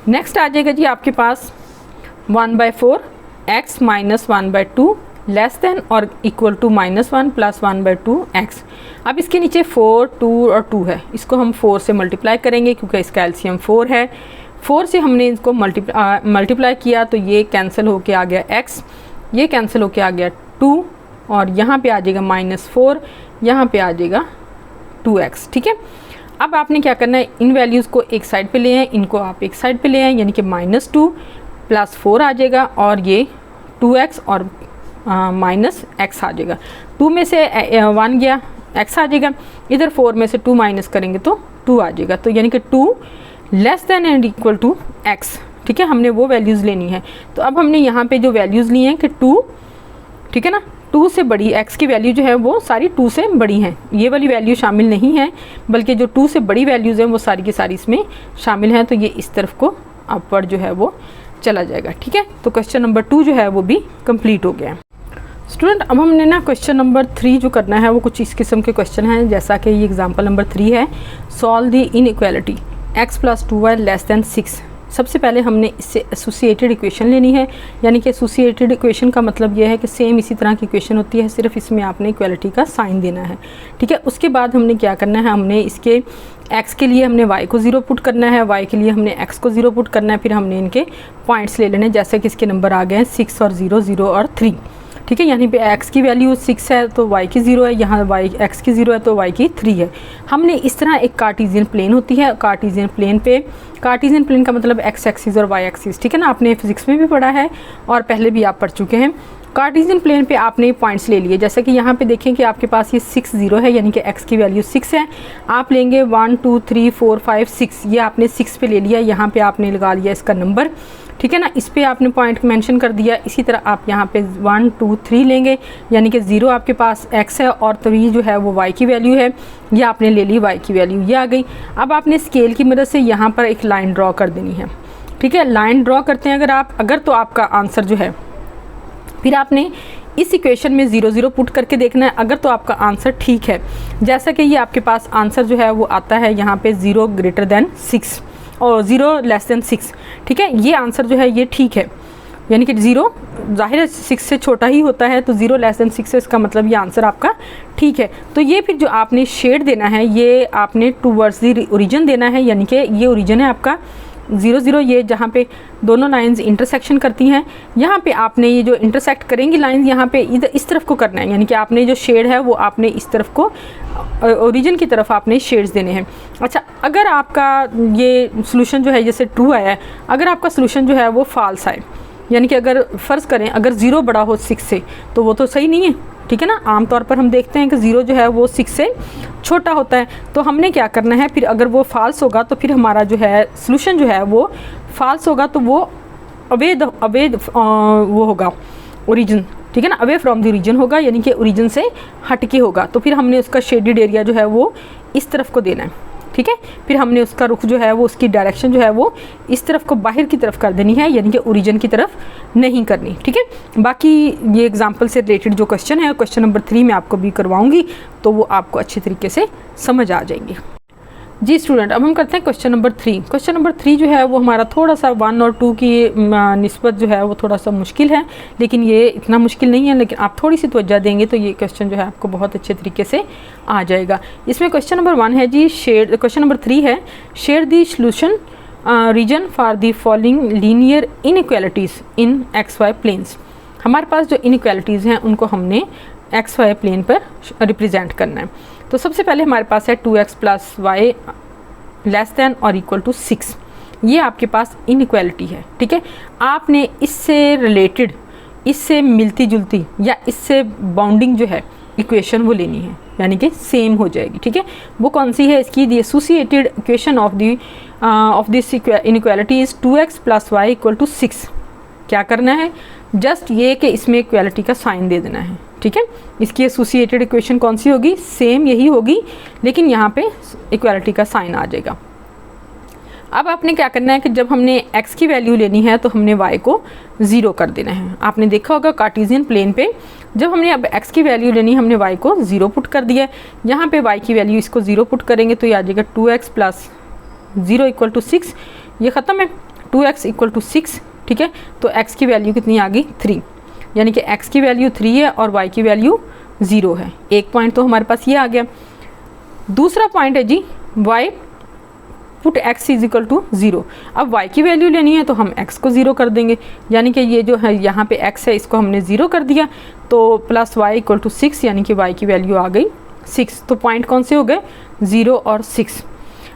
नेक्स्ट आ जाएगा जी आपके पास 1/4 x - 1/2 लेस देन और इक्वल टू -1 + 1/2 x। अब इसके नीचे 4, 2 और 2 है, इसको हम 4 से मल्टीप्लाई करेंगे क्योंकि इसका एलसीएम 4 है। 4 से हमने इसको मल्टीप्लाई किया तो ये कैंसिल होके आ गया x, ये कैंसिल होके आ गया 2 और यहाँ पे आ जाएगा -4, यहाँ पे आ जाएगा 2x। ठीक है, अब आपने क्या करना है, इन वैल्यूज़ को एक साइड पे ले आए, इनको आप एक साइड पे ले आए, यानी कि -2 + 4 आ जाएगा और ये 2x और -x आ जाएगा। 2 में से 1 गया, x आ जाएगा। इधर 4 में से 2 माइनस करेंगे तो 2 आ जाएगा। तो यानी कि 2 less than and equal to x। ठीक है, हमने वो वैल्यूज़ लेनी है। तो अब हमने यहाँ पे जो वैल्यूज़ ली हैं कि 2, ठीक है ना, 2 से बड़ी x की वैल्यू जो है वो सारी 2 से बड़ी हैं, ये वाली वैल्यू शामिल नहीं है, बल्कि जो 2 से बड़ी वैल्यूज़ हैं वो सारी की सारी इसमें शामिल हैं। तो ये इस तरफ को अपवर्ड जो है वो चला जाएगा। ठीक है, तो क्वेश्चन नंबर 2 जो है वो भी कंप्लीट हो गया। स्टूडेंट, अब हमने ना क्वेश्चन नंबर 3 जो करना है वो कुछ इस किस्म के क्वेश्चन हैं, जैसा कि ये एग्जाम्पल नंबर 3 है, solve the inequality x + 2y less than 6। सबसे पहले हमने इससे एसोसिएटेड इक्वेशन लेनी है, यानी कि एसोसिएटेड इक्वेशन का मतलब यह है कि सेम इसी तरह की इक्वेशन होती है, सिर्फ इसमें आपने इक्वालिटी का साइन देना है। ठीक है, उसके बाद हमने क्या करना है, हमने इसके x के लिए हमने y को 0 पुट करना है, y के लिए हमने x को 0 पुट करना है, फिर हमने इनके पॉइंट्स ले लेने, जैसे कि इसके नंबर आ गए हैं 6 और 0, 0 और 3। ठीक है, यहाँ पे x की वैल्यू 6 है तो y की 0 है, यहाँ x की 0 है तो y की 3 है। हमने इस तरह एक कार्टेशियन प्लेन होती है, कार्टेशियन प्लेन पे, कार्टेशियन प्लेन का मतलब x एक्सिस और y एक्सिस। ठीक है ना, आपने फिजिक्स में भी पढ़ा है और पहले भी आप पढ़ चुके हैं। कार्टेशियन प्लेन पे आपने पॉइंट्स ले लिए, जैसे कि यहाँ पे देखें कि आपके पास ये 6, 0 है, यानी कि x की वैल्यू 6 है। आप लेंगे 1, 2, 3, 4, 5, 6, ये आपने 6 पे ले लिया, यहाँ पे आपने लगा लिया इसका नंबर। ठीक है ना, इस पे आपने पॉइंट मेंशन कर दिया। इसी तरह आप यहाँ पे 1, 2, 3 लेंगे, यानी कि 0 आपके पास x है और 3 जो है वो y की वैल्यू है, ये आपने ले ली y की वैल्यू, ये आ गई। अब आपने स्केल की मदद से यहाँ पर एक लाइन ड्रॉ कर देनी है। ठीक है, लाइन ड्रॉ करते हैं अगर तो आपका आंसर जो है फिर आपने इस इक्वेशन में 0 0 पुट करके देखना है, अगर तो आपका आंसर ठीक है। जैसा कि ये आपके पास आंसर जो है वो आता है यहाँ पे 0 ग्रेटर देन 6 और 0 लेस देन 6, ठीक है। ये आंसर जो है ये ठीक है, यानी कि 0 ज़ाहिर है 6 से छोटा ही होता है, तो 0 लेस देन 6 है, इसका मतलब ये आंसर आपका ठीक है। तो ये फिर जो आपने शेड देना है ये आपने टूवर्ड्स द ओरिजिन देना है, यानी कि ये ओरिजिन है आपका 0 0, ये जहाँ पे दोनों लाइंस इंटरसेक्शन करती हैं, यहाँ पे आपने ये जो इंटरसेक्ट करेंगी लाइंस यहाँ पे इधर इस तरफ को करना है, यानी कि आपने जो शेड है वो आपने इस तरफ को ओरिजिन की तरफ आपने शेड्स देने हैं। अच्छा, अगर आपका ये सोल्यूशन जो है जैसे ट्रू आया है, अगर आपका सोल्यूशन जो है वो फॉल्स आए, यानी कि अगर फ़र्ज़ करें अगर 0 बड़ा हो 6 से, तो वो तो सही नहीं है, ठीक है ना। आमतौर पर हम देखते हैं कि 0 जो है वो 6 से छोटा होता है, तो हमने क्या करना है फिर, अगर वो फॉल्स होगा तो फिर हमारा जो है सोल्यूशन जो है वो फॉल्स होगा, तो वो अवैध वो होगा ओरिजिन, ठीक है ना, अवे फ्रॉम द ओरिजिन होगा, यानी कि ओरिजिन से हटके होगा। तो फिर हमने उसका शेडेड एरिया जो है वो इस तरफ को देना है, ठीक है। फिर हमने उसका रुख जो है वो उसकी डायरेक्शन जो है वो इस तरफ को बाहर की तरफ कर देनी है, यानी कि ओरिजिन की तरफ नहीं करनी, ठीक है। बाकी ये एग्जांपल से रिलेटेड जो क्वेश्चन है, क्वेश्चन नंबर 3 में आपको भी करवाऊंगी, तो वो आपको अच्छे तरीके से समझ आ जाएंगे। जी स्टूडेंट, अब हम करते हैं क्वेश्चन नंबर 3। क्वेश्चन नंबर 3 जो है वो हमारा थोड़ा सा 1 और 2 की निस्बत जो है वो थोड़ा सा मुश्किल है, लेकिन ये इतना मुश्किल नहीं है, लेकिन आप थोड़ी सी तवज्जो देंगे तो ये क्वेश्चन जो है आपको बहुत अच्छे तरीके से आ जाएगा। इसमें क्वेश्चन नंबर 1 है जी शेयर, क्वेश्चन नंबर 3 है shade the solution region for the following linear inequalities in XY planes. हमारे पास जो इनइक्वालिटीज़ हैं उनको हमने XY प्लेन पर रिप्रेजेंट करना है। तो सबसे पहले हमारे पास है 2x plus y less than और इक्वल टू 6, ये आपके पास इनइक्वालिटी है, ठीक है। आपने इससे रिलेटेड, इससे मिलती जुलती या इससे बाउंडिंग जो है इक्वेशन वो लेनी है, यानी कि सेम हो जाएगी, ठीक है। वो कौन सी है, इसकी the associated equation of this inequality is 2x plus y equal to 6। क्या करना है, जस्ट ये कि इसमें इक्वालिटी का साइन दे देना है, ठीक है। इसकी एसोसिएटेड इक्वेशन कौन सी होगी, सेम यही होगी, लेकिन यहाँ पे इक्वालिटी का साइन आ जाएगा। अब आपने क्या करना है कि जब हमने x की वैल्यू लेनी है तो हमने y को 0 कर देना है। आपने देखा होगा कार्टेशियन प्लेन पे जब हमने अब x की वैल्यू लेनी है हमने y को 0 पुट कर दिया है। यहाँ पे y की वैल्यू इसको 0 पुट करेंगे तो ये आ जाएगा 2x प्लस 0 इक्वल टू 6, ये ख़त्म है, 2x इक्वल टू 6, ठीक है। तो x की वैल्यू कितनी आ गई 3, यानी कि x की वैल्यू 3 है और y की वैल्यू 0 है। एक पॉइंट तो हमारे पास ये आ गया। दूसरा पॉइंट है जी y put x is equal to 0। अब y की वैल्यू लेनी है तो हम x को 0 कर देंगे, यानी कि ये जो है यहाँ पे x है इसको हमने 0 कर दिया, तो प्लस y इक्वल टू 6, यानी कि y की वैल्यू आ गई 6। तो पॉइंट कौन से हो गए, 0 और 6।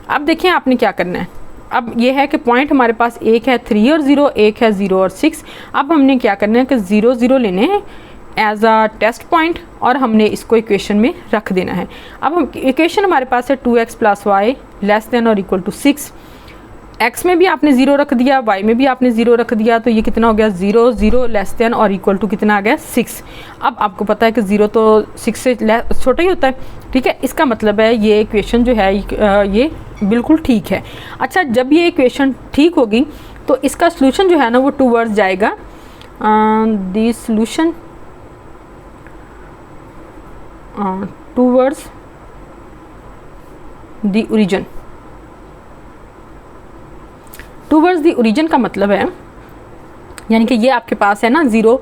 अब देखिए आपने क्या करना है, अब ये है कि पॉइंट हमारे पास एक है 3 और 0, एक है 0 और 6। अब हमने क्या करना है कि 0 0 लेने हैं एज अ टेस्ट पॉइंट और हमने इसको इक्वेशन में रख देना है। अब हम इक्वेशन हमारे पास है 2x plus y less than और इक्वल टू 6। x में भी आपने 0 रख दिया, y में भी आपने 0 रख दिया, तो ये कितना हो गया 0 0 लेस देन और इक्वल टू कितना आ गया 6। अब आपको पता है कि 0 तो 6 से छोटा ही होता है, ठीक है। इसका मतलब है ये इक्वेशन जो है ये बिल्कुल ठीक है। अच्छा, जब ये इक्वेशन ठीक होगी तो इसका सॉल्यूशन जो है ना वो टूवर्ड्स जाएगा दी solution towards the origin. Towards the origin का मतलब है यानी कि ये आपके पास है ना 0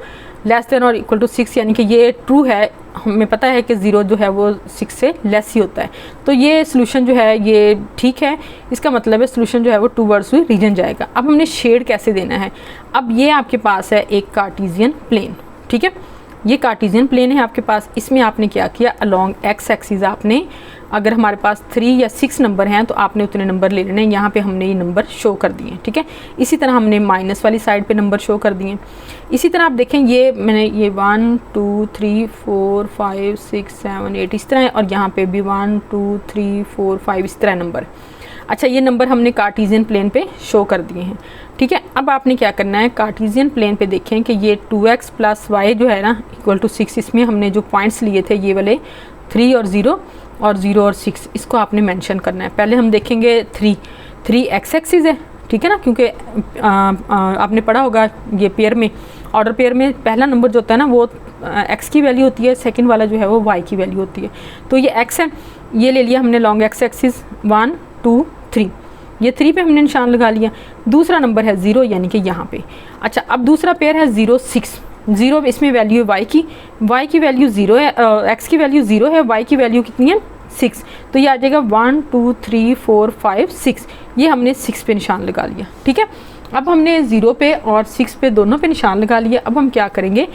लेस देन और इक्वल टू 6, यानी कि ये ट्रू है, हमें पता है कि 0 जो है वो 6 से लेस ही होता है, तो ये सोल्यूशन जो है ये ठीक है। इसका मतलब है सोल्यूशन जो है वो टूवर्ड्स दी रीजन जाएगा। अब हमने शेड कैसे देना है, अब ये आपके पास है एक कार्टेशियन प्लेन, ठीक है। ये कार्टेशियन प्लेन है आपके पास, इसमें आपने क्या किया अलोंग x एक्सिस आपने, अगर हमारे पास 3 या 6 नंबर हैं तो आपने उतने नंबर ले लेने, यहाँ पे हमने ये नंबर शो कर दिए, ठीक है। इसी तरह हमने माइनस वाली साइड पे नंबर शो कर दिए। इसी तरह आप देखें ये मैंने ये 1 2 3 4 5 6 7 8 इस तरह है, और यहाँ पे भी 1 2 3 4 5 इस तरह नंबर। अच्छा, ये नंबर हमने कार्टेशियन प्लेन पे शो कर दिए हैं, ठीक है। अब आपने क्या करना है, कार्टेशियन प्लेन पे देखें कि ये 2x प्लस वाई जो है ना इक्वल टू 6, इसमें हमने जो पॉइंट्स लिए थे ये वाले 3 और 0 और 6, इसको आपने मेंशन करना है। पहले हम देखेंगे 3 x एक्सिस है, ठीक है ना, क्योंकि आपने पढ़ा होगा ये पेयर में, ऑर्डर पेयर में पहला नंबर जो होता है ना वो x की वैल्यू होती है, सेकंड वाला जो है वो y की वैल्यू होती है। तो ये x है, ये ले लिया हमने लॉन्ग x एक्सिस 1 2 3, ये 3 पे हमने निशान लगा लिया। दूसरा नंबर है 0 यानी कि यहाँ पे। अच्छा, अब दूसरा पेयर है 0 6, 0 इसमें वैल्यू है y की वैल्यू 0 है, x की वैल्यू 0 है, y की वैल्यू कितनी है 6, तो ये आ जाएगा 1 2 3 4 5 6, ये हमने 6 पे निशान लगा लिया। ठीक है, अब हमने 0 पे और 6 पे दोनों पे निशान लगा लिया। अब हम क्या करेंगे,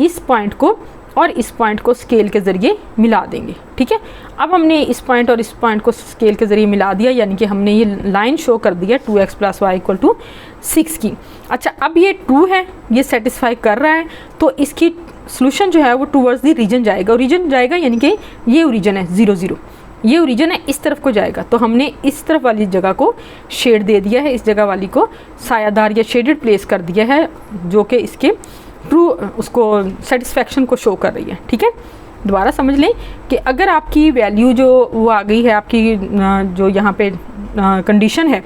इस पॉइंट को और इस पॉइंट को स्केल के ज़रिए मिला देंगे। ठीक है, अब हमने इस पॉइंट और इस पॉइंट को स्केल के ज़रिए मिला दिया, यानी कि हमने ये लाइन शो कर दिया 2x + y = 6 की। अच्छा, अब ये 2 है, ये सेटिस्फाई कर रहा है, तो इसकी सोल्यूशन जो है वो टूवर्ड्स दी रीजन जाएगा। ओरिजिन जाएगा यानी कि ये ओरिजिन है 0 0, ये ओरिजिन है, इस तरफ को जाएगा। तो हमने इस तरफ वाली जगह को शेड दे दिया है, इस जगह वाली को सायादार या शेडेड प्लेस कर दिया है, जो कि इसके ट्रू उसको सेटिस्फेक्शन को शो कर रही है। ठीक है, दोबारा समझ लें कि अगर आपकी वैल्यू जो वो आ गई है, आपकी जो यहाँ पे कंडीशन है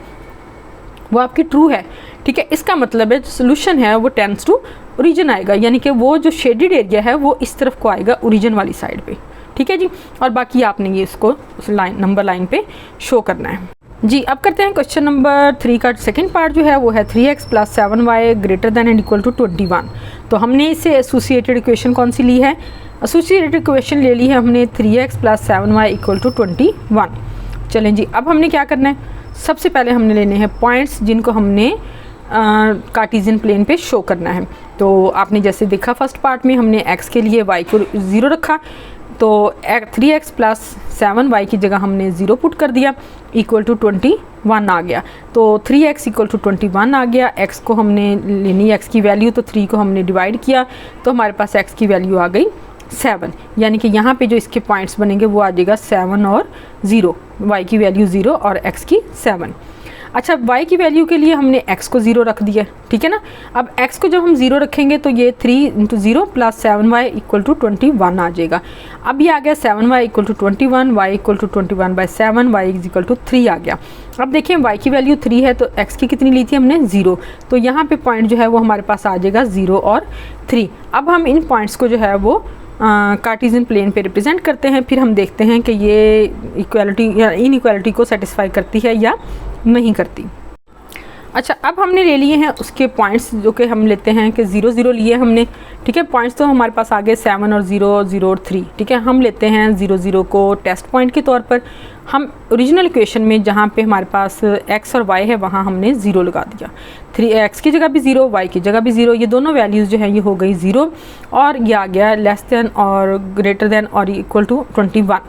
वो आपकी ट्रू है, ठीक है, इसका मतलब है सोल्यूशन है वो टेंड्स टू ओरिजिन आएगा, यानी कि वो जो शेडेड एरिया है वो इस तरफ को आएगा ओरिजिन वाली साइड पे। ठीक है जी, और बाकी आपने ये इसको उस लाइन नंबर लाइन पे शो करना है जी। अब करते हैं क्वेश्चन नंबर 3 का सेकंड पार्ट जो है वो है 3x + 7y > 21। तो हमने इससे एसोसिएटेड इक्वेशन कौन सी ली है, एसोसिएटेड इक्वेशन ले ली है हमने 3x + 7y = 21। चलें जी, अब हमने क्या करना है, सबसे पहले हमने लेने हैं पॉइंट्स जिनको हमने कार्टेशियन प्लेन पे शो करना है। तो आपने जैसे देखा फर्स्ट पार्ट में हमने x के लिए y को 0 रखा, तो 3x + 7y की जगह हमने 0 पुट कर दिया, = 21 आ गया। तो 3x = 21 आ गया। x को हमने लेनी x की वैल्यू, तो 3 को हमने डिवाइड किया तो हमारे पास x की वैल्यू आ गई 7, यानी कि यहाँ पे जो इसके पॉइंट्स बनेंगे वो आ जाएगा 7 और 0, y की वैल्यू 0 और x की 7। अच्छा, y की वैल्यू के लिए हमने x को 0 रख दिया, ठीक है ना। अब x को जब हम 0 रखेंगे तो ये 3 × 0 + 7y = 21 आ जाएगा। अब ये आ गया 7y = 21, y = 21/7, y = 3 आ गया। अब देखिए y की वैल्यू 3 है तो x की कितनी ली थी हमने 0, तो यहाँ पे पॉइंट जो है वो हमारे पास आ जाएगा 0 और 3। अब हम इन पॉइंट्स को जो है वो कार्टेशियन प्लेन पे रिप्रेजेंट करते हैं, फिर हम देखते हैं कि ये इक्वालिटी या इनइक्वालिटी को सेटिस्फाई करती है या नहीं करती। अच्छा, अब हमने ले लिए हैं उसके पॉइंट्स, जो कि हम लेते हैं कि 0 0 लिए हमने, ठीक है। पॉइंट्स तो हमारे पास आ गए 7 और 0 0 और 3, ठीक है। हम लेते हैं 0 0 को टेस्ट पॉइंट के तौर पर। हम ओरिजिनल इक्वेशन में जहाँ पे हमारे पास x और y है वहाँ हमने 0 लगा दिया, 3x की जगह भी 0, y की जगह भी 0, ये दोनों वैल्यूज़ जो है ये हो गई 0 और ये आ गया < और greater और इक्वल टू 21।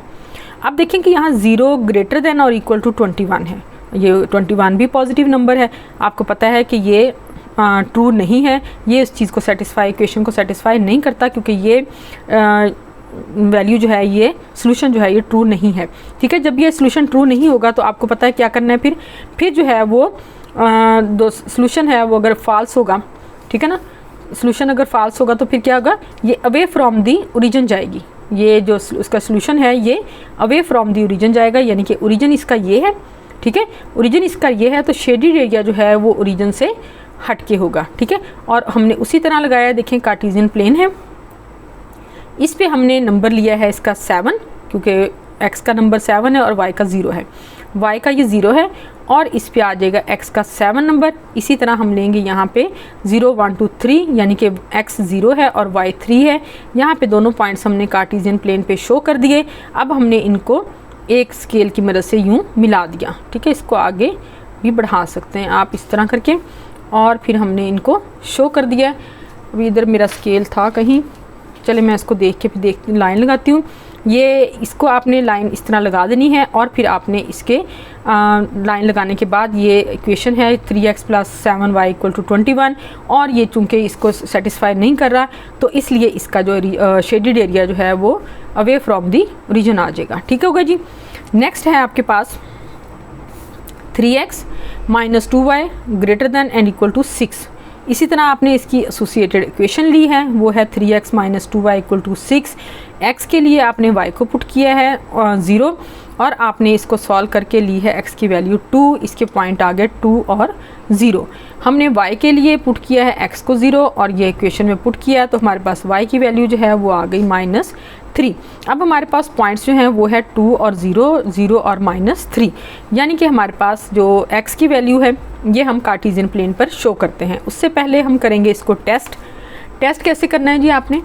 अब देखें कि यहाँ 0 greater और इक्वल टू 21 है, ये 21 भी पॉजिटिव नंबर है। आपको पता है कि ये ट्रू नहीं है, ये इस चीज़ को सेटिस्फाई, इक्वेशन को सेटिस्फाई नहीं करता, क्योंकि ये वैल्यू जो है, ये सोल्यूशन जो है ये ट्रू नहीं है, ठीक है। जब ये सोल्यूशन ट्रू नहीं होगा तो आपको पता है क्या करना है, फिर जो है वो दो सोल्यूशन है वो अगर फॉल्स होगा, ठीक है ना, सोल्यूशन अगर फॉल्स होगा तो फिर क्या होगा, ये अवे फ्रॉम दी ओरिजिन जाएगी। ये जो उसका सोल्यूशन है ये अवे फ्रॉम दी ओरिजिन जाएगा, यानी कि ओरिजिन इसका ये है, ठीक है, ओरिजिन इसका ये है, तो शेडेड एरिया जो है वो ओरिजिन से हट के होगा, ठीक है। और हमने उसी तरह लगाया, देखें कार्टेशियन प्लेन है, इस पे हमने नंबर लिया है इसका 7, क्योंकि x का नंबर 7 है और y का 0 है, y का ये 0 है और इस पे आ जाएगा x का 7 नंबर। इसी तरह हम लेंगे यहाँ पे 0 1 2 3, यानी कि x 0 है और y 3 है। यहाँ पे दोनों पॉइंट्स हमने कार्टेशियन प्लेन पे शो कर दिए। अब हमने इनको एक स्केल की मदद से यूँ मिला दिया, ठीक है। इसको आगे भी बढ़ा सकते हैं आप इस तरह करके, और फिर हमने इनको शो कर दिया। अभी इधर मेरा स्केल था कहीं, चले मैं इसको देख के फिर लाइन लगाती हूँ। ये इसको आपने लाइन इस तरह लगा देनी है और फिर आपने इसके लाइन लगाने के बाद ये इक्वेशन है 3x + 7y = 21, और ये चूँकि इसको सेटिस्फाई नहीं कर रहा तो इसलिए इसका जो शेडेड एरिया जो है वो अवे फ्रॉम दी ओरिजिन आ जाएगा, ठीक होगा जी। नेक्स्ट है आपके पास 3x - 2y > 6, इसी तरह आपने इसकी एसोसिएटेड इक्वेशन ली है, वो है 3x minus 2y equal to 6। x के लिए आपने y को पुट किया है 0 और आपने इसको सॉल्व करके ली है x की वैल्यू 2, इसके पॉइंट आ गए 2 और 0। हमने y के लिए पुट किया है x को 0 और ये इक्वेशन में पुट किया है, तो हमारे पास y की वैल्यू जो है वो आ गई -3। अब हमारे पास पॉइंट्स जो हैं वो है 2 और 0, 0 और -3, यानी कि हमारे पास जो x की वैल्यू है ये हम कार्टेशियन प्लेन पर शो करते हैं। उससे पहले हम करेंगे इसको टेस्ट कैसे करना है जी। आपने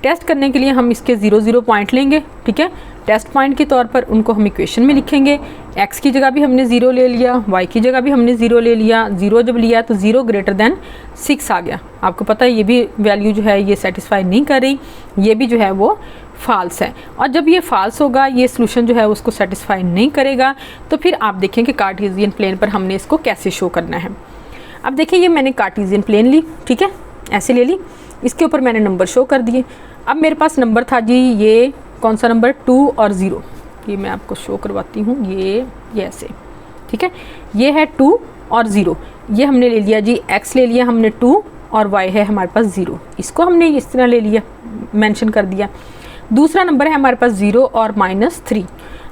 टेस्ट करने के लिए हम इसके 0, 0 पॉइंट लेंगे, ठीक है। टेस्ट पॉइंट के तौर पर उनको हम इक्वेशन में लिखेंगे। x की जगह भी हमने 0 ले लिया, y की जगह भी हमने 0 ले लिया। 0 जब लिया तो 0 ग्रेटर देन 6 आ गया। आपको पता है ये भी वैल्यू जो है ये सेटिस्फाई नहीं कर रही, ये भी जो है वो फॉल्स है। और जब ये फॉल्स होगा, ये सोल्यूशन जो है उसको सेटिस्फाई नहीं करेगा, तो फिर आप देखें कि कार्टेशियन प्लेन पर हमने इसको कैसे शो करना है। अब देखिए ये मैंने कार्टेशियन प्लेन ली, ठीक है, ऐसे ले ली, इसके ऊपर मैंने नंबर शो कर दिए। अब मेरे पास नंबर था जी ये कौन सा नंबर, 2 और 0। ये मैं आपको शो करवाती हूँ, ये ऐसे, ठीक है। ये है 2 और 0, ये हमने ले लिया जी, x ले लिया हमने 2 और y है हमारे पास 0, इसको हमने इस तरह ले लिया, मेंशन कर दिया। दूसरा नंबर है हमारे पास 0 और -3।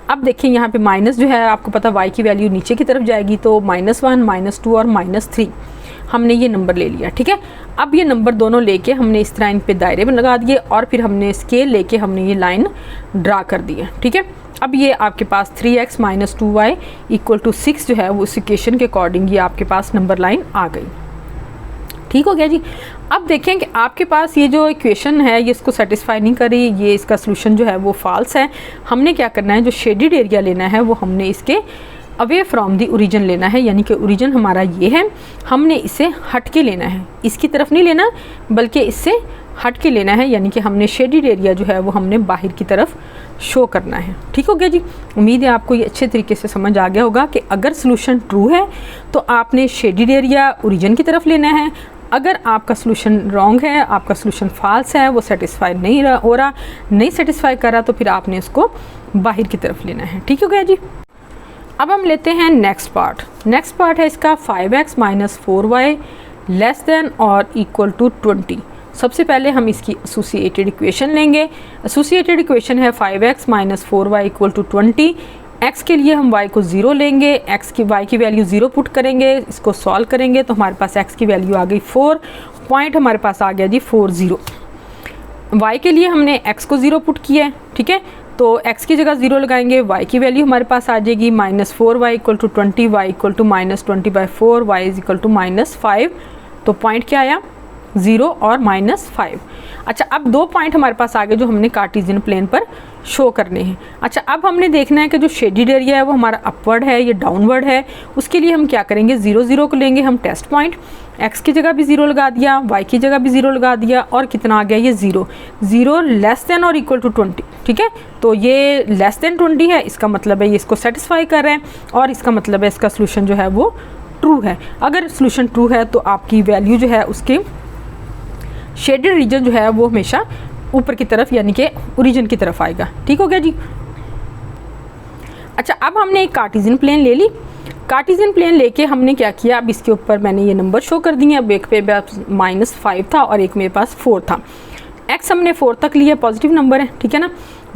अब देखिए यहाँ पे माइनस जो है, आपको पता y की वैल्यू नीचे की तरफ जाएगी, तो -1, -2 और -3 हमने ये नंबर ले लिया, ठीक है। अब ये नंबर दोनों लेके हमने इस तरह इन पे दायरे में लगा दिए और फिर हमने स्केल लेके हमने ये लाइन ड्रा कर दी है, ठीक है। अब ये आपके पास 3x minus 2y equal to 6 जो है वो इस इक्वेशन के अकॉर्डिंग ये आपके पास नंबर लाइन आ गई। ठीक हो गया जी। अब देखें कि आपके पास ये जो इक्वेशन है ये इसको सेटिस्फाई नहीं कर रही, ये इसका सोल्यूशन जो है वो फॉल्स है। हमने क्या करना है, जो शेडेड एरिया लेना है वो हमने इसके अवे फ्रॉम दी ओरिजिन लेना है, यानी कि ओरिजिन हमारा ये है, हमने इसे हट के लेना है, इसकी तरफ नहीं लेना बल्कि इससे हट के लेना है, यानी कि हमने शेडेड एरिया जो है वो हमने बाहर की तरफ शो करना है। ठीक हो गया जी। उम्मीद है आपको ये अच्छे तरीके से समझ आ गया होगा कि अगर सोल्यूशन ट्रू है तो आपने शेडेड एरिया ओरिजिन की तरफ लेना है, अगर आपका सोल्यूशन रॉन्ग है, आपका सोल्यूशन फॉल्स है, वो सेटिस्फाई नहीं हो रहा, नहीं सेटिस्फाई कर रहा, तो फिर आपने इसको बाहर की तरफ लेना है। ठीक हो गया जी। अब हम लेते हैं नेक्स्ट पार्ट। नेक्स्ट पार्ट है इसका 5x minus 4y less than और इक्वल टू 20। सबसे पहले हम इसकी एसोसिएटेड इक्वेशन लेंगे। एसोसिएटेड इक्वेशन है 5x minus 4y equal to 20। x के लिए हम y को 0 लेंगे, y की वैल्यू 0 पुट करेंगे, इसको सॉल्व करेंगे तो हमारे पास x की वैल्यू आ गई 4, पॉइंट हमारे पास आ गया जी 40। y के लिए हमने x को 0 पुट किया है, ठीक है, तो x की जगह 0 लगाएंगे, y की वैल्यू हमारे पास आ जाएगी minus 4y equal to 20, y equal to minus 20/4, y is equal to -5। तो पॉइंट क्या आया, 0 और -5। अच्छा, अब दो पॉइंट हमारे पास आ गए जो हमने कार्टेशियन प्लेन पर शो करने हैं। अच्छा, अब हमने देखना है कि जो शेडेड एरिया है वो हमारा अपवर्ड है या डाउनवर्ड है। उसके लिए हम क्या करेंगे, 0, 0 को लेंगे हम टेस्ट पॉइंट, x की जगह भी 0 लगा दिया, y की जगह भी 0 लगा दिया, और कितना आ गया ये 0, 0 लेस देन और इक्वल टू 20। ठीक है, तो ये लेस देन 20 है, इसका मतलब है ये इसको सेटिस्फाई कर रहे हैं, और इसका मतलब है इसका सोल्यूशन जो है वो ट्रू है। अगर सोल्यूशन ट्रू है तो आपकी वैल्यू जो है उसके शेडेड रीजन जो है वो हमेशा ऊपर की तरफ यानी कि ओरिजिन की तरफ आएगा। ठीक हो गया जी। अच्छा, अब हमने एक कार्टेशियन प्लेन ले ली। कार्टेशियन प्लेन लेके हमने क्या किया, अब इसके ऊपर मैंने ये नंबर शो कर दिए। अब एक पे -5 था और एक मेरे पास 4 था। x हमने 4 तक लिया, पॉजिटिव नंबर है, ठीक है ना।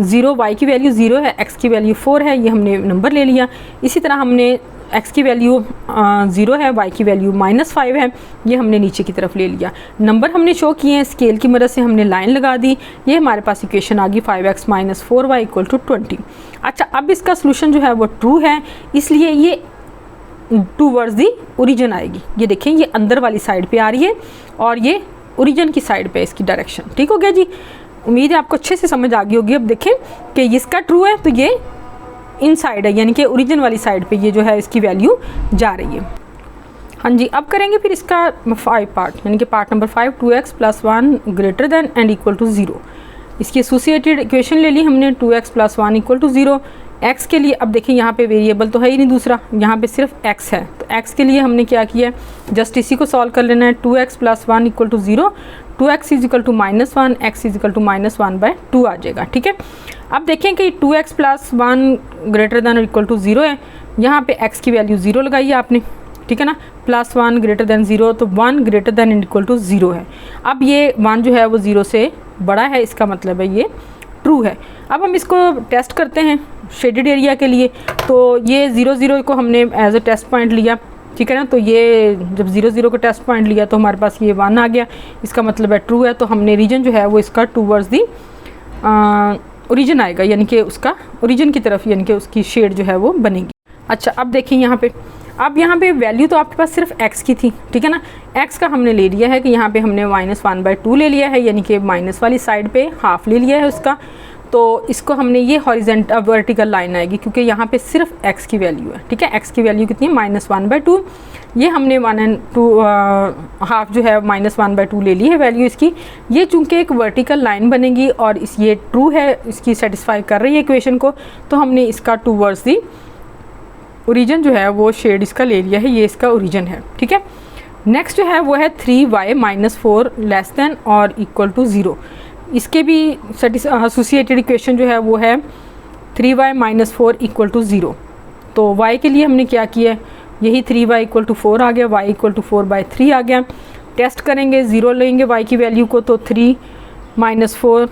0, y की वैल्यू 0 है, x की वैल्यू 4 है, ये हमने नंबर ले लिया। इसी तरह हमने x की वैल्यू 0 है, y की वैल्यू -5 है, ये हमने नीचे की तरफ ले लिया। नंबर हमने शो किए हैं, स्केल की मदद से हमने लाइन लगा दी, ये हमारे पास इक्वेशन आ गई 5x minus 4y equal to 20। अच्छा, अब इसका सोल्यूशन जो है वो ट्रू है, इसलिए ये टूवर्ड्स दी ओरिजिन आएगी। ये देखें, ये अंदर वाली साइड पे आ रही है और ये ओरिजिन की साइड पे इसकी डायरेक्शन। ठीक हो गया जी। उम्मीद है आपको अच्छे से समझ आ गई होगी। अब देखें कि इसका ट्रू है तो ये इन साइड है, यानी कि ओरिजिन वाली साइड पे ये जो है इसकी वैल्यू जा रही है। हाँ जी, अब करेंगे फिर इसका 5 पार्ट, यानी कि part number 5, 2x + 1 greater than and equal to 0। इसकी एसोसिएटेड इक्वेशन ले ली हमने, 2x + 1 इक्वल टू 0। x के लिए अब देखिए यहाँ पे वेरिएबल तो है ही नहीं दूसरा, यहाँ पे सिर्फ x है, तो x के लिए हमने क्या किया, जस्ट इसी को सॉल्व कर लेना है। 2x + 1 equal to 0, 2x is equal to -1, x is equal to -1/2 आ जाएगा। ठीक है, अब देखें कि 2x + 1 ग्रेटर देन और इक्वल टू 0 है, यहाँ पे x की वैल्यू 0 लगाई है आपने, ठीक है ना, +1 ग्रेटर देन 0, तो 1 greater than and equal to 0 है। अब ये 1 जो है वो 0 से बड़ा है, इसका मतलब है ये ट्रू है। अब हम इसको टेस्ट करते हैं शेडेड एरिया के लिए, तो ये 0 0 को हमने एज अ टेस्ट पॉइंट लिया, ठीक है ना, तो ये जब 0 0 को टेस्ट पॉइंट लिया तो हमारे पास ये 1 आ गया, इसका मतलब है ट्रू है। तो हमने रीजन जो है वो इसका टूवर्ड्स दी ओरिजिन आएगा, यानी कि उसका ओरिजिन की तरफ, यानी कि उसकी शेड जो है वो बनेगी। अच्छा, अब देखिए यहाँ पे, अब यहाँ पे वैल्यू तो आपके पास सिर्फ x की थी, ठीक है ना, x का हमने ले लिया है कि यहाँ पे हमने -1/2 ले लिया है, यानी कि माइनस वाली साइड पे हाफ ले लिया है उसका। तो इसको हमने ये हॉरिजेंटल वर्टिकल लाइन आएगी क्योंकि यहाँ पे सिर्फ x की वैल्यू है, ठीक है, x की वैल्यू कितनी है -1/2, ये हमने 1 और 2 हाफ जो है -1/2 ले ली है वैल्यू इसकी। ये चूँकि एक वर्टिकल लाइन बनेगी और इस ये ट्रू है, इसकी सेटिस्फाई कर रही है इक्वेशन को, तो हमने इसका टूवर्ड्स दी ओरिजिन जो है वो शेड इसका ले लिया है, ये इसका ओरिजिन है, ठीक है। नेक्स्ट जो है वो है 3y - 4 लेस देन और इक्वल टू 0। इसके भी एसोसिएटेड इक्वेशन जो है वो है 3y - 4 इक्वल टू 0। तो y के लिए हमने क्या किया है, यही 3y इक्वल टू 4 आ गया, y इक्वल टू 4/3 आ गया। टेस्ट करेंगे, 0 लेंगे y की वैल्यू को, तो 3 - 4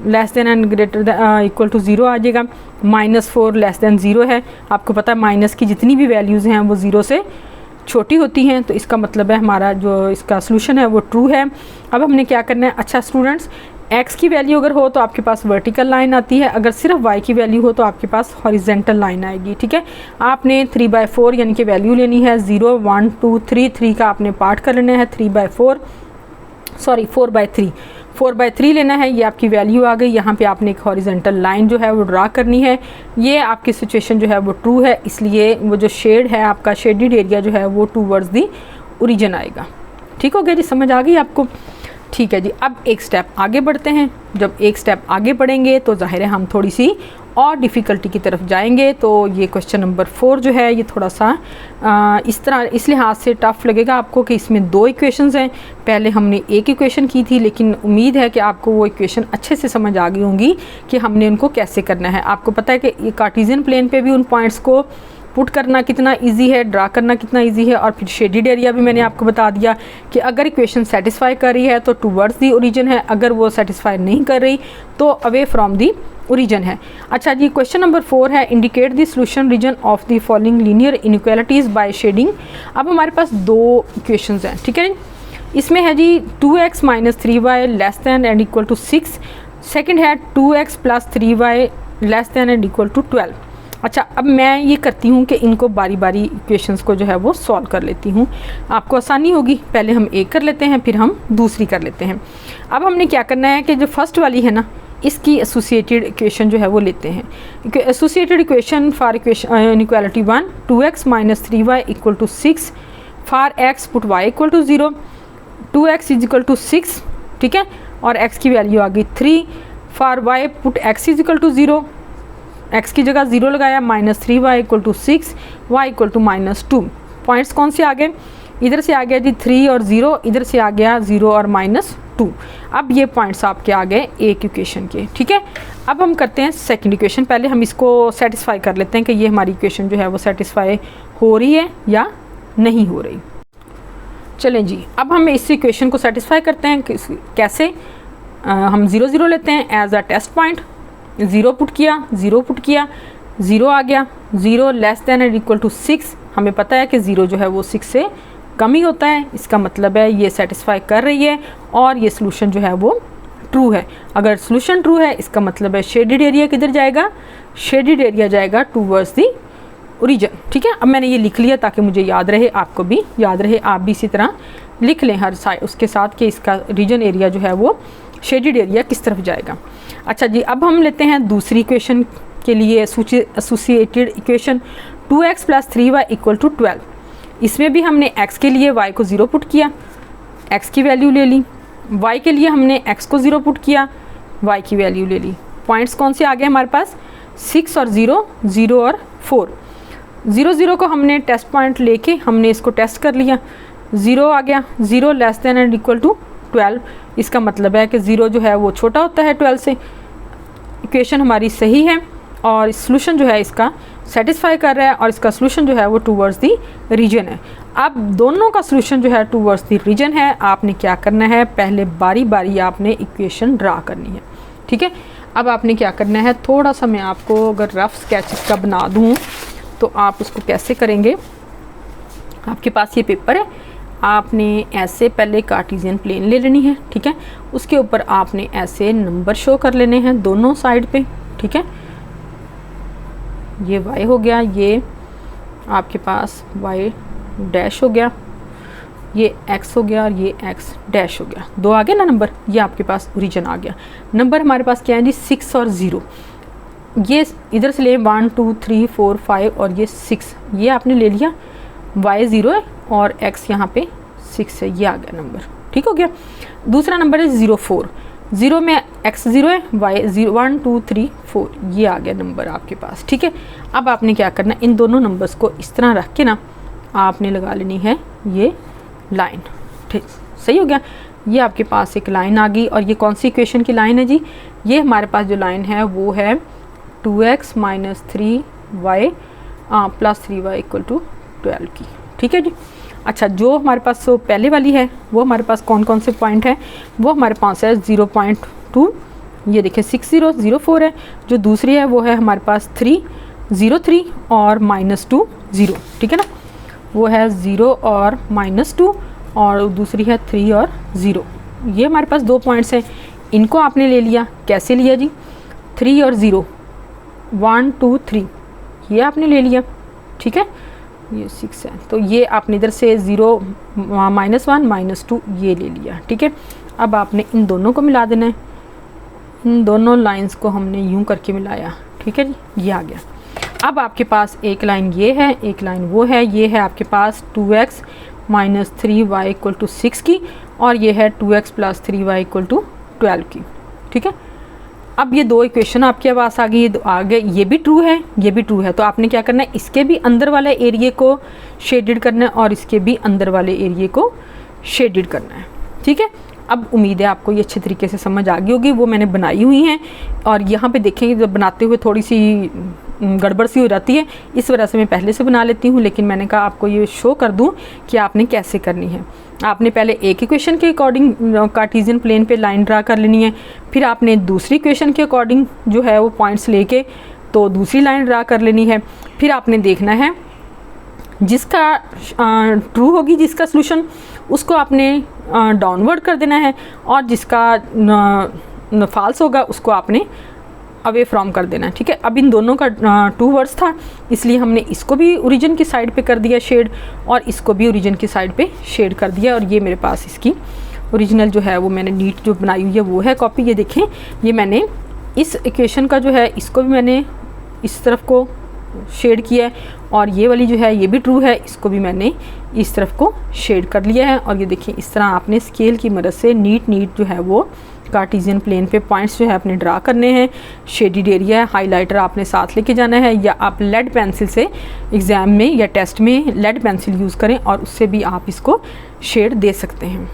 less than and greater equal to 0 आ जाएगा। -4 लेस देन 0 है, आपको पता है माइनस की जितनी भी वैल्यूज़ हैं वो 0 से छोटी होती हैं, तो इसका मतलब है हमारा जो इसका सोल्यूशन है वो ट्रू है। अब हमने क्या करना है, अच्छा स्टूडेंट्स, x की वैल्यू अगर हो तो आपके पास वर्टिकल लाइन आती है, अगर सिर्फ y की वैल्यू हो तो आपके पास हॉरिजेंटल लाइन आएगी, ठीक है। आपने 3/4 यानी कि वैल्यू लेनी है, 0 1 2 3 3 का आपने पार्ट कर लेना है, 4/3 लेना है, ये आपकी वैल्यू आ गई। यहाँ पे आपने एक हॉरिजेंटल लाइन जो है वो ड्रा करनी है, ये आपकी सिचुएशन जो है वो ट्रू है, इसलिए वो जो शेड है आपका शेडेड एरिया जो है वो टूवर्ड्स दी ओरिजिन आएगा। ठीक हो गया जी, समझ आ गई आपको? ठीक है जी, अब एक स्टेप आगे बढ़ते हैं। जब एक स्टेप आगे बढ़ेंगे तो जाहिर है हम थोड़ी सी और डिफ़िकल्टी की तरफ जाएंगे। तो ये क्वेश्चन नंबर 4 जो है ये थोड़ा सा इस लिहाज से टफ़ लगेगा आपको कि इसमें 2 इक्वेशंस हैं। पहले हमने एक इक्वेशन की थी, लेकिन उम्मीद है कि आपको वो इक्वेशन अच्छे से समझ आ गई होंगी कि हमने उनको कैसे करना है। आपको पता है कि ये कार्टेशियन प्लेन पे भी उन पॉइंट्स को पुट करना कितना इजी है, ड्रा करना कितना इजी है। और फिर शेडेड एरिया भी मैंने आपको बता दिया कि अगर इक्वेशन सेटिस्फाई कर रही है तो टूवर्ड्स दी ओरिजिन है, अगर वो सेटिस्फाई नहीं कर रही तो अवे फ्रॉम दी ओरिजिन है। अच्छा जी, क्वेश्चन नंबर 4 है indicate the solution region of the following linear inequalities by shading. अब हमारे पास 2 इक्वेशंस हैं, ठीक है। इसमें है जी 2x - 3y less than and equal to 6। Second है 2x + 3y less than and equal to 12। अच्छा, अब मैं ये करती हूँ कि इनको बारी बारी इक्वेशंस को जो है वो सॉल्व कर लेती हूँ, आपको आसानी होगी। पहले हम एक कर लेते हैं, फिर हम दूसरी कर लेते हैं। अब हमने क्या करना है कि जो फर्स्ट वाली है ना, इसकी एसोसिएटेड इक्वेशन जो है वो लेते हैं। Associated equation for equation inequality 1, 2x - 3y equal to 6। For x put y equal to 0, 2x equal to 6, ठीक है, और x की वैल्यू आ गई 3। For y put x equal to 0, x की जगह 0 लगाया, -3y equal to 6, y equal to -2। Points कौन से आ गए? इधर से आ गया जी 3 और 0, इधर से आ गया 0 और -2। अब ये पॉइंट्स आपके आ गए एक इक्वेशन के, ठीक है। अब हम करते हैं सेकंड इक्वेशन। पहले हम इसको सेटिस्फाई कर लेते हैं कि ये हमारी इक्वेशन जो है वो सेटिस्फाई हो रही है या नहीं हो रही। चलें जी, अब हम इस इक्वेशन को सेटिस्फाई करते हैं। कैसे? हम 0 0 लेते हैं as a test point. 0 put किया, 0 पुट किया, 0 आ गया। 0 less than and equal to 6। हमें पता है कि 0 जो है वो 6 से कम ही होता है, इसका मतलब है ये सेटिस्फाई कर रही है और ये सोल्यूशन जो है वो ट्रू है। अगर सोल्यूशन ट्रू है इसका मतलब है शेडेड एरिया किधर जाएगा? शेडेड एरिया जाएगा टूवर्ड्स दी ओरिजिन, ठीक है। अब मैंने ये लिख लिया ताकि मुझे याद रहे, आपको भी याद रहे, आप भी इसी तरह लिख लें हर साइड उसके साथ कि इसका रीजन एरिया जो है वो शेडेड एरिया किस तरफ जाएगा। अच्छा जी, अब हम लेते हैं दूसरी इक्वेशन के लिए associated equation 2x + 3y equal to 12। इसमें भी हमने x के लिए y को 0 पुट किया, x की वैल्यू ले ली। y के लिए हमने x को 0 पुट किया, y की वैल्यू ले ली। पॉइंट्स कौन से आ गए हमारे पास? 6 और 0, 0 और 4। 0 0 को हमने टेस्ट पॉइंट लेके हमने इसको टेस्ट कर लिया। 0 आ गया, 0 less than and equal to 12। इसका मतलब है कि 0 जो है वो छोटा होता है 12 से। इक्वेशन हमारी सही है और सोल्यूशन जो है इसका सेटिस्फाई कर रहा है और इसका सोल्यूशन जो है वो टूवर्ड्स दी रीजन है। अब दोनों का सोल्यूशन जो है टूवर्ड्स द रीजन है। आपने क्या करना है, पहले बारी बारी आपने इक्वेशन ड्रा करनी है, ठीक है। अब आपने क्या करना है, थोड़ा सा मैं आपको अगर रफ स्केच का बना दूँ तो आप उसको कैसे करेंगे। आपके पास ये पेपर है, आपने ऐसे पहले कार्टेशियन प्लेन ले लेनी है, ठीक है। उसके ऊपर आपने ऐसे नंबर शो कर लेने हैं दोनों साइड पे, ठीक है। ये y हो गया, ये आपके पास y डैश हो गया, ये x हो गया और ये x डैश हो गया। दो आ गए ना नंबर, ये आपके पास ओरिजिन आ गया। नंबर हमारे पास क्या है जी, 6 और 0। ये इधर से ले 1 2 3 4 5 और ये 6, ये आपने ले लिया। y 0 है और x यहाँ पे 6 है, ये आ गया नंबर, ठीक हो गया। दूसरा नंबर है 0 4, 0 में x 0 है, y 0 1 2 3 4, ये आ गया नंबर आपके पास, ठीक है। अब आपने क्या करना, इन दोनों नंबर्स को इस तरह रख के ना आपने लगा लेनी है ये लाइन, ठीक, सही हो गया। ये आपके पास एक लाइन आ गई और ये कौन सी इक्वेशन की लाइन है जी, ये हमारे पास जो लाइन है वो है 2x minus 3y plus 3y equal to 12 की, ठीक है जी। अच्छा, जो हमारे पास तो पहले वाली है वो हमारे पास कौन कौन से पॉइंट है, वो हमारे पास है 0.2, ये देखिए 6 0 0 4 है। जो दूसरी है वो है हमारे पास 3 0 3 और -2 0, ठीक है ना, वो है 0 और -2 और दूसरी है 3 और 0। ये हमारे पास दो पॉइंट्स हैं, इनको आपने ले लिया। कैसे लिया जी, 3 और 0 1 2 3 ये आपने ले लिया, ठीक है। ये 6 है तो ये आपने इधर से 0 -1 -2 ये ले लिया, ठीक है। अब आपने इन दोनों को मिला देना है, इन दोनों लाइंस को हमने यूं करके मिलाया, ठीक है जी, ये आ गया। अब आपके पास एक लाइन ये है, एक लाइन वो है। ये है आपके पास 2x minus 3y equal to 6 की और ये है 2x plus 3y equal to 12 की, ठीक है। अब ये दो इक्वेशन आपके पास आ गई, ये आगे ये भी ट्रू है, ये भी ट्रू है। तो आपने क्या करना है, इसके भी अंदर वाले एरिए को शेडेड करना है और इसके भी अंदर वाले एरिए को शेडेड करना है, ठीक है। अब उम्मीद है आपको ये अच्छे तरीके से समझ आ गई होगी, वो मैंने बनाई हुई हैं। और यहाँ पे देखेंगे जब बनाते हुए थोड़ी सी गड़बड़ सी हो जाती है, इस वजह से मैं पहले से बना लेती हूँ, लेकिन मैंने कहा आपको ये शो कर दूँ कि आपने कैसे करनी है। आपने पहले एक इक्वेशन के अकॉर्डिंग कार्टेशियन प्लेन पे लाइन ड्रा कर लेनी है, फिर आपने दूसरी इक्वेशन के अकॉर्डिंग जो है वो पॉइंट्स लेके तो दूसरी लाइन ड्रा कर लेनी है। फिर आपने देखना है जिसका ट्रू होगी, जिसका सोल्यूशन, उसको आपने डाउनवर्ड कर देना है और जिसका फॉल्स होगा उसको आपने अवे फ्रॉम कर देना है, ठीक है। अब इन दोनों का टू वर्ड्स था, इसलिए हमने इसको भी ओरिजिन की साइड पे कर दिया शेड और इसको भी ओरिजिन की साइड पे शेड कर दिया। और ये मेरे पास इसकी ओरिजिनल जो है वो मैंने नीट जो बनाई हुई है वो है कॉपी। ये देखें, ये मैंने इस इक्वेशन का जो है इसको भी मैंने इस तरफ को शेड किया है और ये वाली जो है ये भी ट्रू है, इसको भी मैंने इस तरफ को शेड कर लिया है। और ये देखिए इस तरह आपने स्केल की मदद से नीट जो है वो कार्टेशियन प्लेन पे पॉइंट्स जो है अपने ड्रा करने हैं। शेडिड एरिया है, हाइलाइटर आपने साथ लेके जाना है, या आप लेड पेंसिल से एग्ज़ाम में या टेस्ट में लेड पेंसिल यूज़ करें और उससे भी आप इसको शेड दे सकते हैं।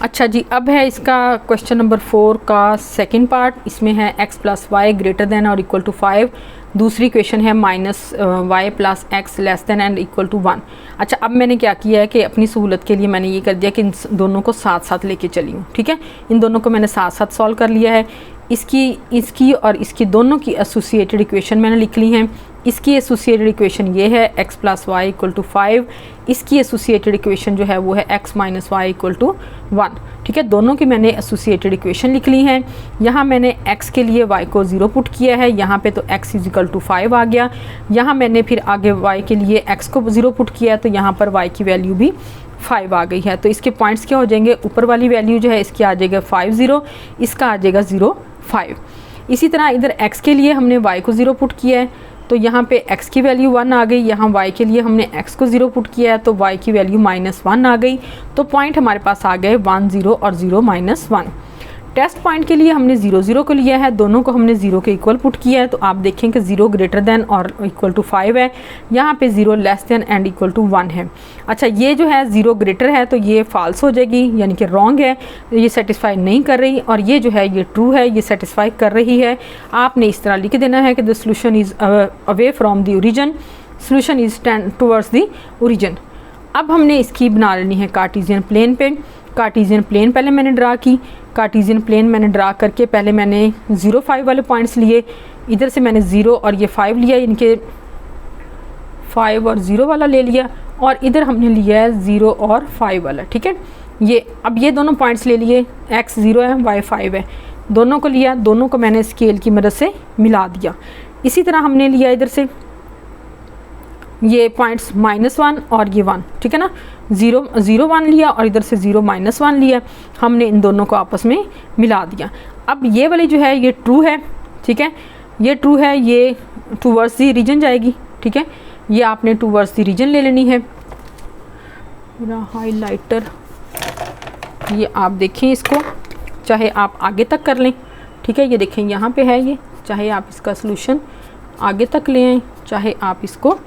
अच्छा जी, अब है इसका क्वेश्चन नंबर 4 का सेकंड पार्ट। इसमें है x plus y greater than और इक्वल टू 5। दूसरी क्वेश्चन है minus y plus x less than and equal to 1। अच्छा, अब मैंने क्या किया है कि अपनी सहूलत के लिए मैंने ये कर दिया कि इन दोनों को साथ साथ लेके चली हूँ, ठीक है। इन दोनों को मैंने साथ साथ सॉल्व कर लिया है। इसकी और इसकी दोनों की एसोसिएटेड इक्वेशन मैंने लिख ली हैं। इसकी एसोसिएटेड इक्वेशन ये है x plus y equal to 5। इसकी एसोसिएटेड इक्वेशन जो है वो है x minus y equal to 1, ठीक है। दोनों की मैंने एसोसिएटेड इक्वेशन लिख ली हैं। यहाँ मैंने x के लिए y को 0 पुट किया है, यहाँ पे तो x इज इक्वल टू 5 आ गया। यहाँ मैंने फिर आगे y के लिए x को 0 पुट किया है तो यहाँ पर y की वैल्यू भी 5 आ गई है। तो इसके पॉइंट्स क्या हो जाएंगे, ऊपर वाली वैल्यू जो है इसकी आ जाएगा 5 0, इसका आ जाएगा 0 5। इसी तरह इधर x के लिए हमने y को 0 पुट किया है तो यहाँ पे x की वैल्यू 1 आ गई। यहाँ y के लिए हमने x को 0 पुट किया है तो y की वैल्यू -1 आ गई। तो पॉइंट हमारे पास आ गए 1 0 और 0 -1। टेस्ट पॉइंट के लिए हमने 0 0 को लिया है, दोनों को हमने 0 के इक्वल पुट किया है। तो आप देखें कि 0 ग्रेटर देन और इक्वल टू 5 है, यहाँ पे 0 less than and equal to 1 है। अच्छा, ये जो है 0 ग्रेटर है तो ये फॉल्स हो जाएगी, यानी कि रॉन्ग है, ये सेटिस्फाई नहीं कर रही। और ये जो है ये ट्रू है, ये सेटिस्फाई कर रही है। आपने इस तरह लिख देना है कि the solution is away from the origin, solution is tend towards the origin. अब हमने इसकी बना लेनी है कार्टेशियन प्लेन पे। कार्टेशियन प्लेन पहले मैंने ड्रा की, कार्टेशियन प्लेन मैंने ड्रा करके पहले मैंने 0 5 वाले पॉइंट्स लिए, इधर से मैंने 0 और ये 5 लिया, इनके 5 और 0 वाला ले लिया, और इधर हमने लिया है 0 और 5 वाला, ठीक है। ये अब ये दोनों पॉइंट्स ले लिए, x 0 है y 5 है, दोनों को लिया, दोनों को मैंने स्केल की मदद से मिला दिया। इसी तरह हमने लिया इधर से ये पॉइंट्स -1 और ये 1, ठीक है ना, 0 0 1 लिया और इधर से 0 -1 लिया, हमने इन दोनों को आपस में मिला दिया। अब ये वाली जो है ये ट्रू है, ठीक है, ये ट्रू है, ये टूवर्ड्स दी रीजन जाएगी, ठीक है, ये आपने टूवर्ड्स दी रीजन ले लेनी है। मेरा हाइलाइटर, ये आप देखें इसको, चाहे आप आगे तक कर लें, ठीक है, ये देखें यहाँ पे है ये, चाहे आप इसका सलूशन आगे तक ले आएँ, चाहे आप इसको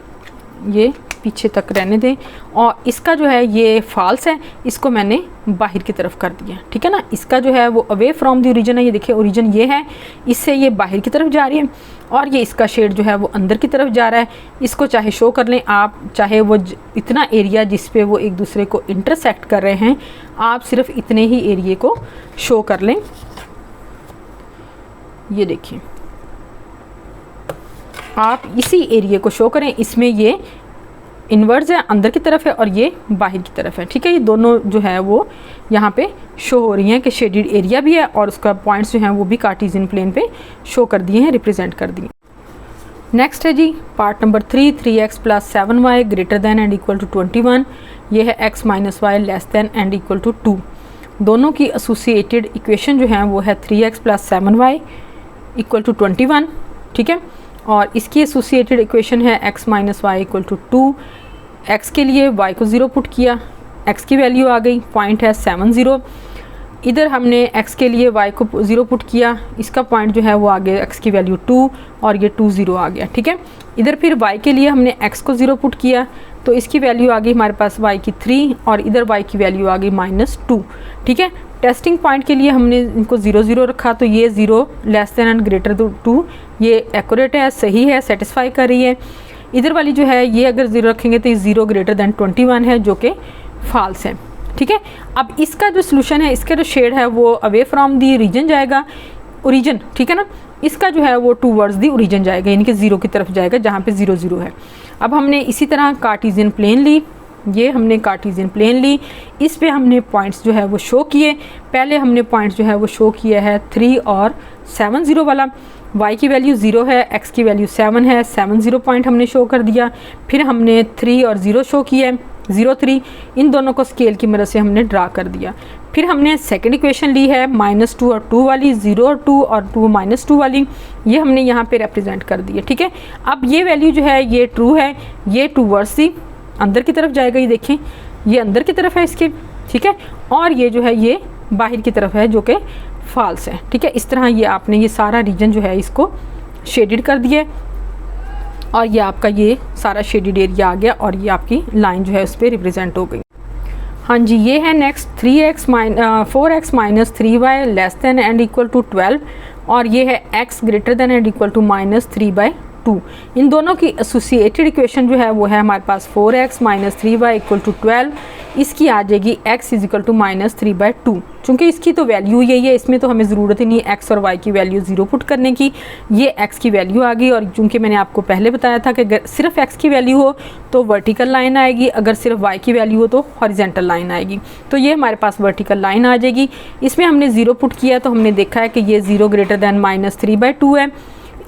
ये पीछे तक रहने दें, और इसका जो है ये फॉल्स है, इसको मैंने बाहर की तरफ कर दिया, ठीक है ना। इसका जो है वो अवे फ्रॉम द ओरिजिन है, ये देखिए ओरिजिन ये है, इससे ये बाहर की तरफ जा रही है, और ये इसका शेड जो है वो अंदर की तरफ जा रहा है। इसको चाहे शो कर लें आप, चाहे वो इतना एरिया जिस पे वो एक दूसरे को इंटरसेक्ट कर रहे हैं, आप सिर्फ इतने ही एरिए को शो कर लें। ये देखिए आप इसी एरिया को शो करें, इसमें ये इन्वर्स है, अंदर की तरफ है, और ये बाहर की तरफ है, ठीक है। ये दोनों जो है वो यहाँ पे शो हो रही हैं कि शेडेड एरिया भी है, और उसका पॉइंट्स जो हैं वो भी कार्टेशियन प्लेन पे शो कर दिए हैं, रिप्रेजेंट कर दिए। नेक्स्ट है ji part number 3, 3x + 7y greater than and equal to 21। ये है x - y less than and equal to 2। दोनों की एसोसिएटेड इक्वेशन जो है वो है 3x + 7y इक्वल टू 21, ठीक है, और इसकी एसोसिएटेड इक्वेशन है x - y equal to 2। x के लिए y को 0 पुट किया, x की वैल्यू आ गई, पॉइंट है 7 0। इधर हमने x के लिए y को 0 पुट किया, इसका पॉइंट जो है वो आ गया x की वैल्यू 2, और ये 2 0 आ गया, ठीक है। इधर फिर y के लिए हमने x को 0 पुट किया, तो इसकी वैल्यू आ गई हमारे पास y की 3, और इधर y की वैल्यू आ गई -2, ठीक है। टेस्टिंग पॉइंट के लिए हमने इनको 0 0 रखा, तो ये 0 less than and greater to 2, ये एक्यूरेट है, सही है, सेटिस्फाई कर रही है। इधर वाली जो है ये अगर 0 रखेंगे तो ये 0 ग्रेटर दैन 21 है, जो कि फॉल्स है, ठीक है। अब इसका जो सोल्यूशन है, इसका जो शेड है वो अवे फ्रॉम दी रीजन जाएगा, ओरिजिन, ठीक है ना, इसका जो है वो टूवर्ड्स दी ओरिजिन जाएगा, यानी कि 0 की तरफ जाएगा जहाँ पे 0 0 है। अब हमने इसी तरह कार्टेशियन प्लेन ली, ये हमने कार्टेशियन प्लेन ली, इस पे हमने पॉइंट्स जो है वो शो किए। पहले हमने पॉइंट्स जो है वो शो किया है 3 और 7 0 वाला, y की वैल्यू 0 है, x की वैल्यू 7 है, 7 0 पॉइंट हमने शो कर दिया। फिर हमने 3 और 0 शो किया है, 0 3, इन दोनों को स्केल की मदद से हमने ड्रा कर दिया। फिर हमने सेकंड इक्वेशन ली है -2 और 2 वाली, 0 और 2 और 2 -2 वाली, ये हमने यहाँ पे रिप्रेजेंट कर दी है, ठीक है। अब ये वैल्यू जो है ये ट्रू है, ये टूवर्ड्स दी अंदर की तरफ जाएगा, ये देखें ये अंदर की तरफ है इसके, ठीक है, और ये जो है ये बाहर की तरफ है जो कि फॉल्स है, ठीक है। इस तरह ये आपने ये सारा रीजन जो है इसको शेडेड कर दिया, और ये आपका ये सारा शेडेड एरिया आ गया, और ये आपकी लाइन जो है उस पर रिप्रेजेंट हो गई। हाँ जी, ये है next 4x - 3y less than and equal to 12, और ये है x greater than and equal to -3/2। इन दोनों की एसोसिएटेड इक्वेशन जो है वो है हमारे पास 4x - 3y इक्वल टू 12, इसकी आ जाएगी x इक्वल टू -3/2। चूँकि इसकी तो वैल्यू यही है, इसमें तो हमें ज़रूरत ही नहीं x और y की वैल्यू 0 पुट करने की, ये x की वैल्यू आ गई। और चूँकि मैंने आपको पहले बताया था कि अगर सिर्फ x की वैल्यू हो तो वर्टिकल लाइन आएगी, अगर सिर्फ y की वैल्यू हो तो हॉरिजेंटल लाइन आएगी। तो ये हमारे पास वर्टिकल लाइन आ जाएगी। इसमें हमने 0 पुट किया तो हमने देखा है कि ये 0 ग्रेटर दैन -3/2 है।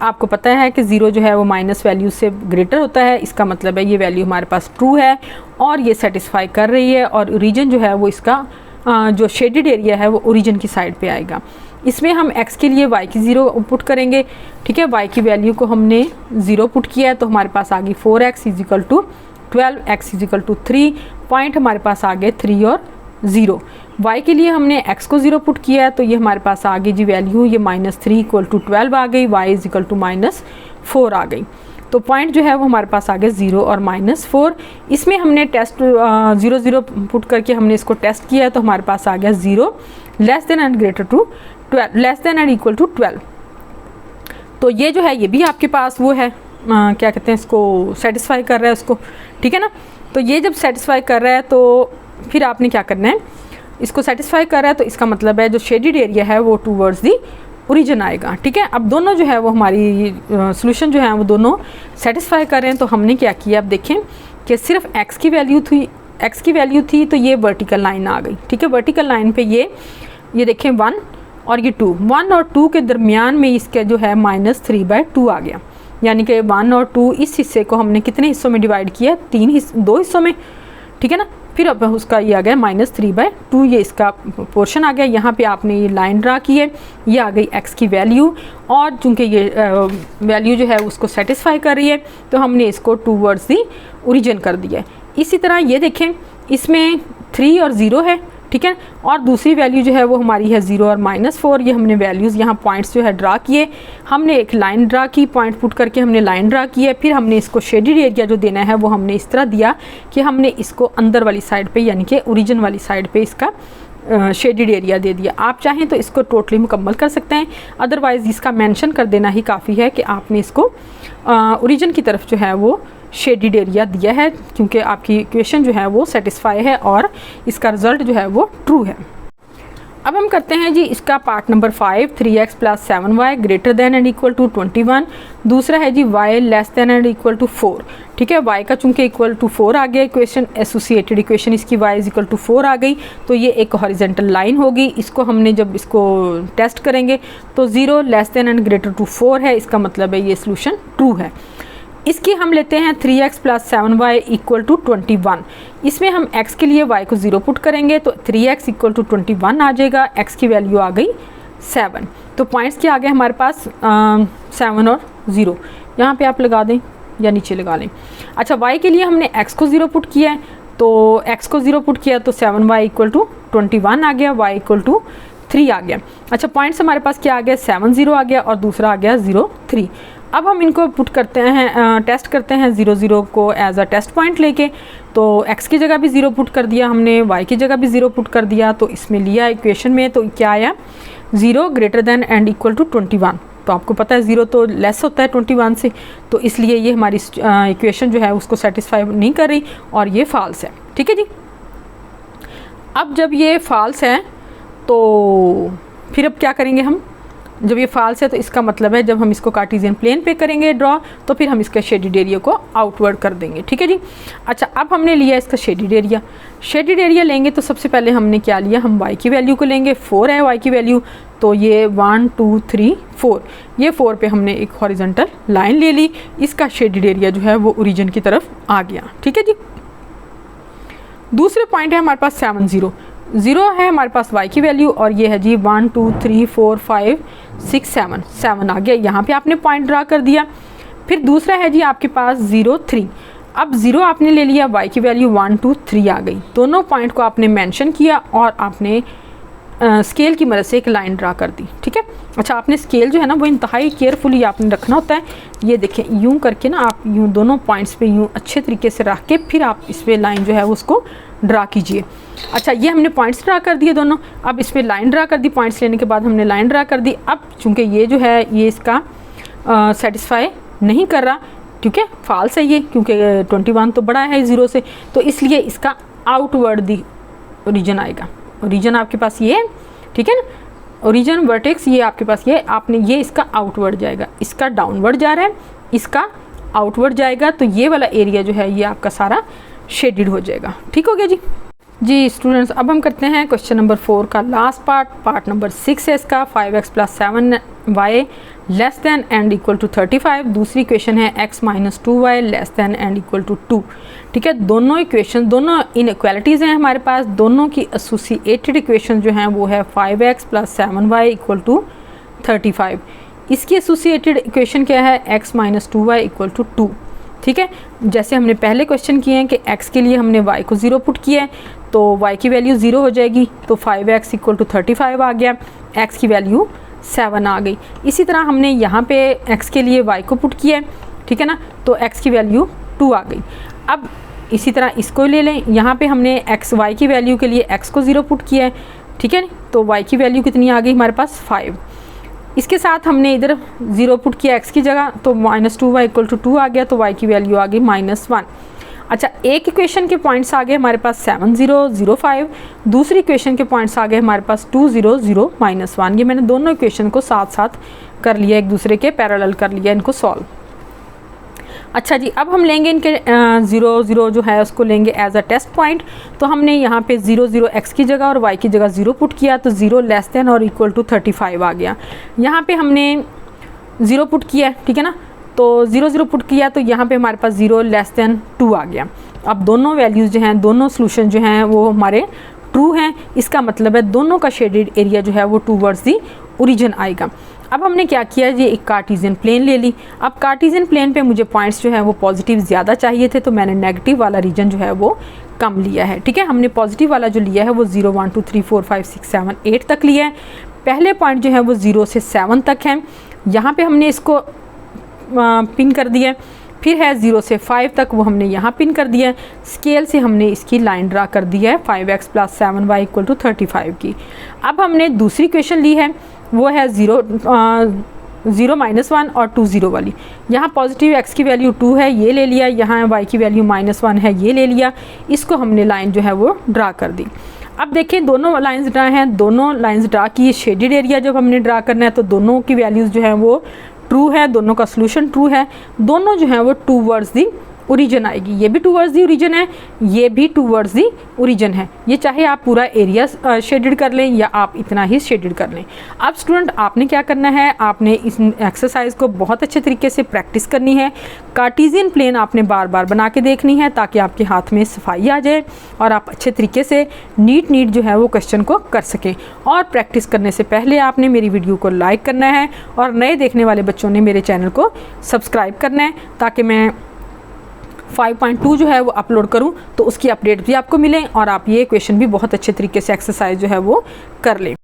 आपको पता है कि 0 जो है वो माइनस वैल्यू से ग्रेटर होता है, इसका मतलब है ये वैल्यू हमारे पास ट्रू है और ये सेटिस्फाई कर रही है। और ओरिजिन जो है वो इसका जो शेडेड एरिया है वो ओरिजिन की साइड पे आएगा। इसमें हम x के लिए y की 0 पुट करेंगे, ठीक है। y की वैल्यू को हमने 0 पुट किया है तो हमारे पास आ गई 4x equal to 12, x equal to 3, point हमारे पास आ गए 3 और 0। y के लिए हमने x को 0 पुट किया है तो ये हमारे पास आ गई जी वैल्यू, ये -3 इक्वल टू 12 आ गई, y इजिकल टू -4 आ गई। तो पॉइंट जो है वो हमारे पास आ गए 0 और -4। इसमें हमने टेस्ट 0 0 पुट करके हमने इसको टेस्ट किया है तो हमारे पास आ गया 0 less than and greater to 12, less than and equal to 12। तो ये जो है ये भी आपके पास वो है क्या कहते हैं इसको सेटिस्फाई कर रहा है उसको, ठीक है ना। तो ये जब सेटिस्फाई कर रहा है तो फिर आपने क्या करना है, इसको सेटिस्फाई कर रहा है तो इसका मतलब है जो शेडिड एरिया है वो टूवर्ड्स दी ओरिजिन आएगा। ठीक है, अब दोनों जो है वो हमारी सोल्यूशन जो है वो दोनों सेटिस्फाई कर रहे हैं। तो हमने क्या किया, अब देखें कि सिर्फ x की वैल्यू थी तो ये वर्टिकल लाइन आ गई। ठीक है, वर्टिकल लाइन पे ये देखें 1 और ये 2, 1 और 2 के दरमियान में इसका जो है -3/2 आ गया, यानी कि 1 और 2 इस हिस्से को हमने कितने हिस्सों में डिवाइड किया, 2 हिस्सों में। ठीक है ना, फिर अब उसका ये आ गया -3/2, ये इसका पोर्शन आ गया। यहाँ पे आपने ये लाइन ड्रा की है, ये आ गई x की वैल्यू, और चूँकि ये वैल्यू जो है उसको सेटिस्फाई कर रही है तो हमने इसको टूवर्ड्स दी ओरिजिन कर दिया है। इसी तरह ये देखें, इसमें 3 और 0 है। ठीक है, और दूसरी वैल्यू जो है वो हमारी है 0 और -4। ये हमने वैल्यूज़ यहाँ पॉइंट्स जो है ड्रा किए, हमने एक लाइन ड्रा की, पॉइंट पुट करके हमने लाइन ड्रा की है। फिर हमने इसको शेडेड एरिया जो देना है वो हमने इस तरह दिया कि हमने इसको अंदर वाली साइड पे यानी कि ओरिजिन वाली साइड पे इसका शेडेड एरिया दे दिया। आप चाहें तो इसको टोटली मुकम्मल कर सकते हैं, अदरवाइज़ इसका मेंशन कर देना ही काफ़ी है कि आपने इसको ओरिजिन की तरफ जो है वो शेडेड एरिया दिया है, क्योंकि आपकी इक्वेशन जो है वो सेटिस्फाई है और इसका रिज़ल्ट जो है वो ट्रू है। अब हम करते हैं जी इसका part number 5, 3x + 7y greater than and equal to 21। दूसरा है जी y less than and equal to 4। ठीक है, y का चूँकि इक्वल टू 4 आ गया, इक्वेशन एसोसिएटेड इक्वेशन इसकी y = 4 आ गई, तो ये एक हॉरिजेंटल लाइन होगी। इसको हमने जब इसको टेस्ट करेंगे तो 0 less than and greater to 4 है, इसका मतलब है ये सोल्यूशन ट्रू है। इसकी हम लेते हैं 3x + 7y = 21। इसमें हम x के लिए y को 0 पुट करेंगे तो 3x = 21 आ जाएगा, x की वैल्यू आ गई 7। तो पॉइंट्स क्या आ गए हमारे पास 7 और 0, यहाँ पे आप लगा दें या नीचे लगा लें। अच्छा, y के लिए हमने x को 0 पुट किया है, तो x को 0 पुट किया तो 7y = 21 आ गया, y = 3 आ गया। अच्छा, पॉइंट्स हमारे पास क्या आ गया, 7 0 आ गया और दूसरा आ गया 0 3। अब हम इनको पुट करते हैं, टेस्ट करते हैं 0 0 को एज अ टेस्ट पॉइंट लेके। तो x की जगह भी 0 पुट कर दिया हमने, y की जगह भी 0 पुट कर दिया, तो इसमें लिया इक्वेशन में तो क्या आया, 0 greater than and equal to 21। तो आपको पता है 0 तो लेस होता है 21 से, तो इसलिए ये हमारी इक्वेशन जो है उसको सेटिस्फाई नहीं कर रही और ये फॉल्स है। ठीक है जी, अब जब ये फॉल्स है तो फिर अब क्या करेंगे हम, जब ये फॉल्स है तो इसका मतलब है जब हम इसको कार्टेशियन प्लेन पे करेंगे ड्रॉ तो फिर हम इसके शेडेड एरिया को आउटवर्ड कर देंगे। ठीक है जी, अच्छा अब हमने लिया इसका शेडेड एरिया लेंगे तो सबसे पहले हमने क्या लिया, हम y की वैल्यू को लेंगे, 4 है y की वैल्यू, तो ये 1 2 3 4, ये 4 पे हमने एक हॉरिजॉन्टल लाइन ले ली, इसका शेडेड एरिया जो है वो ओरिजिन की तरफ आ गया। ठीक है जी, दूसरे पॉइंट है हमारे पास 7 0 है हमारे पास y की वैल्यू, और ये है जी 1 2 3 4 5 6 7 आ गया, यहाँ पे आपने पॉइंट ड्रा कर दिया। फिर दूसरा है जी आपके पास 0 3, अब 0 आपने ले लिया, y की वैल्यू 1 2 3 आ गई, दोनों पॉइंट को आपने मेंशन किया और आपने स्केल की मदद से एक लाइन ड्रा कर दी। ठीक है, अच्छा आपने स्केल जो है ना वो इंतहाई केयरफुली आपने रखना होता है। ये देखें यूँ करके ना, आप यूँ दोनों पॉइंट्स पे यूँ अच्छे तरीके से रख के फिर आप इस पर लाइन जो है उसको ड्रा कीजिए। अच्छा, ये हमने पॉइंट्स ड्रा कर दिए दोनों, अब इस पर लाइन ड्रा कर दी, पॉइंट्स लेने के बाद हमने लाइन ड्रा कर दी। अब चूँकि ये जो है ये इसका सेटिस्फाई नहीं कर रहा, ठीक है फॉल्स है ये, क्योंकि 21 तो बड़ा है 0 से, तो इसलिए इसका आउटवर्ड दी ओरिजिन आएगा। ओरिजिन आपके पास ये है, ठीक है ना, ओरिजिन वर्टेक्स ये आपके पास ये, आपने ये इसका आउटवर्ड जाएगा, इसका डाउनवर्ड जा रहा है, इसका आउटवर्ड जाएगा, तो ये वाला एरिया जो है ये आपका सारा शेडेड हो जाएगा। ठीक हो गया जी स्टूडेंट्स, अब हम करते हैं क्वेश्चन नंबर 4 का लास्ट पार्ट नंबर 6 है इसका, 5x + 7y less than and equal to 35। दूसरी इक्वेशन है x - 2y less than and equal to 2। ठीक है, दोनों इक्वेशन, दोनों इनइक्वालिटीज़ हैं हमारे पास, दोनों की एसोसिएटेड इक्वेशन जो हैं वो है 5x + 7y इक्वल टू 35। इसकी एसोसिएटेड इक्वेशन क्या है, x - 2y इक्वल टू 2। ठीक है, जैसे हमने पहले क्वेश्चन किए हैं कि x के लिए हमने y को 0 पुट किया है तो y की वैल्यू 0 हो जाएगी, तो 5x = 35 आ गया, x की वैल्यू 7 आ गई। इसी तरह हमने यहाँ पे x के लिए y को पुट किया है, ठीक है ना, तो x की वैल्यू 2 आ गई। अब इसी तरह इसको ले लें, यहाँ पे हमने y की वैल्यू के लिए x को 0 पुट किया है, ठीक है, तो y की वैल्यू कितनी आ गई हमारे पास 5। इसके साथ हमने इधर 0 पुट किया x की जगह, तो -2y = 2 आ गया, तो y की वैल्यू आ गई -1। अच्छा, एक इक्वेशन के पॉइंट्स आ गए हमारे पास 7 0 0 5, दूसरी इक्वेशन के पॉइंट्स आ गए हमारे पास 2 0 0 -1। ये मैंने दोनों इक्वेशन को साथ साथ कर लिया, एक दूसरे के पैरेलल कर लिया इनको सॉल्व। अच्छा जी, अब हम लेंगे इनके 0 0 जो है उसको लेंगे एज अ टेस्ट पॉइंट। तो हमने यहाँ पे 0 0 x की जगह और y की जगह 0 पुट किया, तो 0 लेस देन और इक्वल टू 35 आ गया। यहाँ पे हमने 0 पुट किया, ठीक है ना, तो 0 0 पुट किया तो यहाँ पे हमारे पास 0 लेस देन 2 आ गया। अब दोनों वैल्यूज़ जो हैं, दोनों सोल्यूशन जो हैं वो हमारे ट्रू हैं, इसका मतलब है दोनों का शेडेड एरिया जो है वो टूवर्ड्स दी ओरिजिन आएगा। अब हमने क्या किया जी, एक कार्टेशियन प्लेन ले ली। अब कार्टेशियन प्लेन पे मुझे पॉइंट्स जो है वो पॉजिटिव ज़्यादा चाहिए थे, तो मैंने नेगेटिव वाला रीजन जो है वो कम लिया है, ठीक है। हमने पॉजिटिव वाला जो लिया है वो 0 1 2 3 4 5 6 7 8 तक लिया है। पहले पॉइंट जो है वो 0 से 7 तक है, यहाँ पे हमने इसको पिन कर दिया। फिर है 0 से 5 तक, वो हमने यहाँ पिन कर दिया है। स्केल से हमने इसकी लाइन ड्रा कर दी है 5x + 7y = 35 की। अब हमने दूसरी इक्वेशन ली है, वो है 0 -1 और 2 0 वाली। यहाँ पॉजिटिव x की वैल्यू 2 है, ये ले लिया। यहाँ y की वैल्यू -1 है, ये ले लिया। इसको हमने लाइन जो है वो ड्रा कर दी। अब देखिए दोनों लाइंस ड्रा हैं, दोनों लाइंस ड्रा की। शेडेड एरिया जब हमने ड्रा करना है तो दोनों की वैल्यूज़ जो है वो ट्रू है, दोनों का सोल्यूशन ट्रू है, दोनों जो है वो टूवर्ड्स दी ओरिजिन आएगी। ये भी टूवर्ड्स दी ओरिजिन है, ये भी टूवर्ड्स दी ओरिजिन है। ये चाहे आप पूरा एरिया शेडेड कर लें या आप इतना ही शेडेड कर लें। अब स्टूडेंट आपने क्या करना है, आपने इस एक्सरसाइज को बहुत अच्छे तरीके से प्रैक्टिस करनी है। कार्टेशियन प्लेन आपने बार बार बना के देखनी है ताकि आपके हाथ में सफाई आ जाए और आप अच्छे तरीके से नीट जो है वो क्वेश्चन को कर सकें। और प्रैक्टिस करने से पहले आपने मेरी वीडियो को लाइक करना है और नए देखने वाले बच्चों ने मेरे चैनल को सब्सक्राइब करना है ताकि मैं 5.2 जो है वो अपलोड करूं तो उसकी अपडेट भी आपको मिले और आप ये क्वेश्चन भी बहुत अच्छे तरीके से एक्सरसाइज जो है वो कर लें।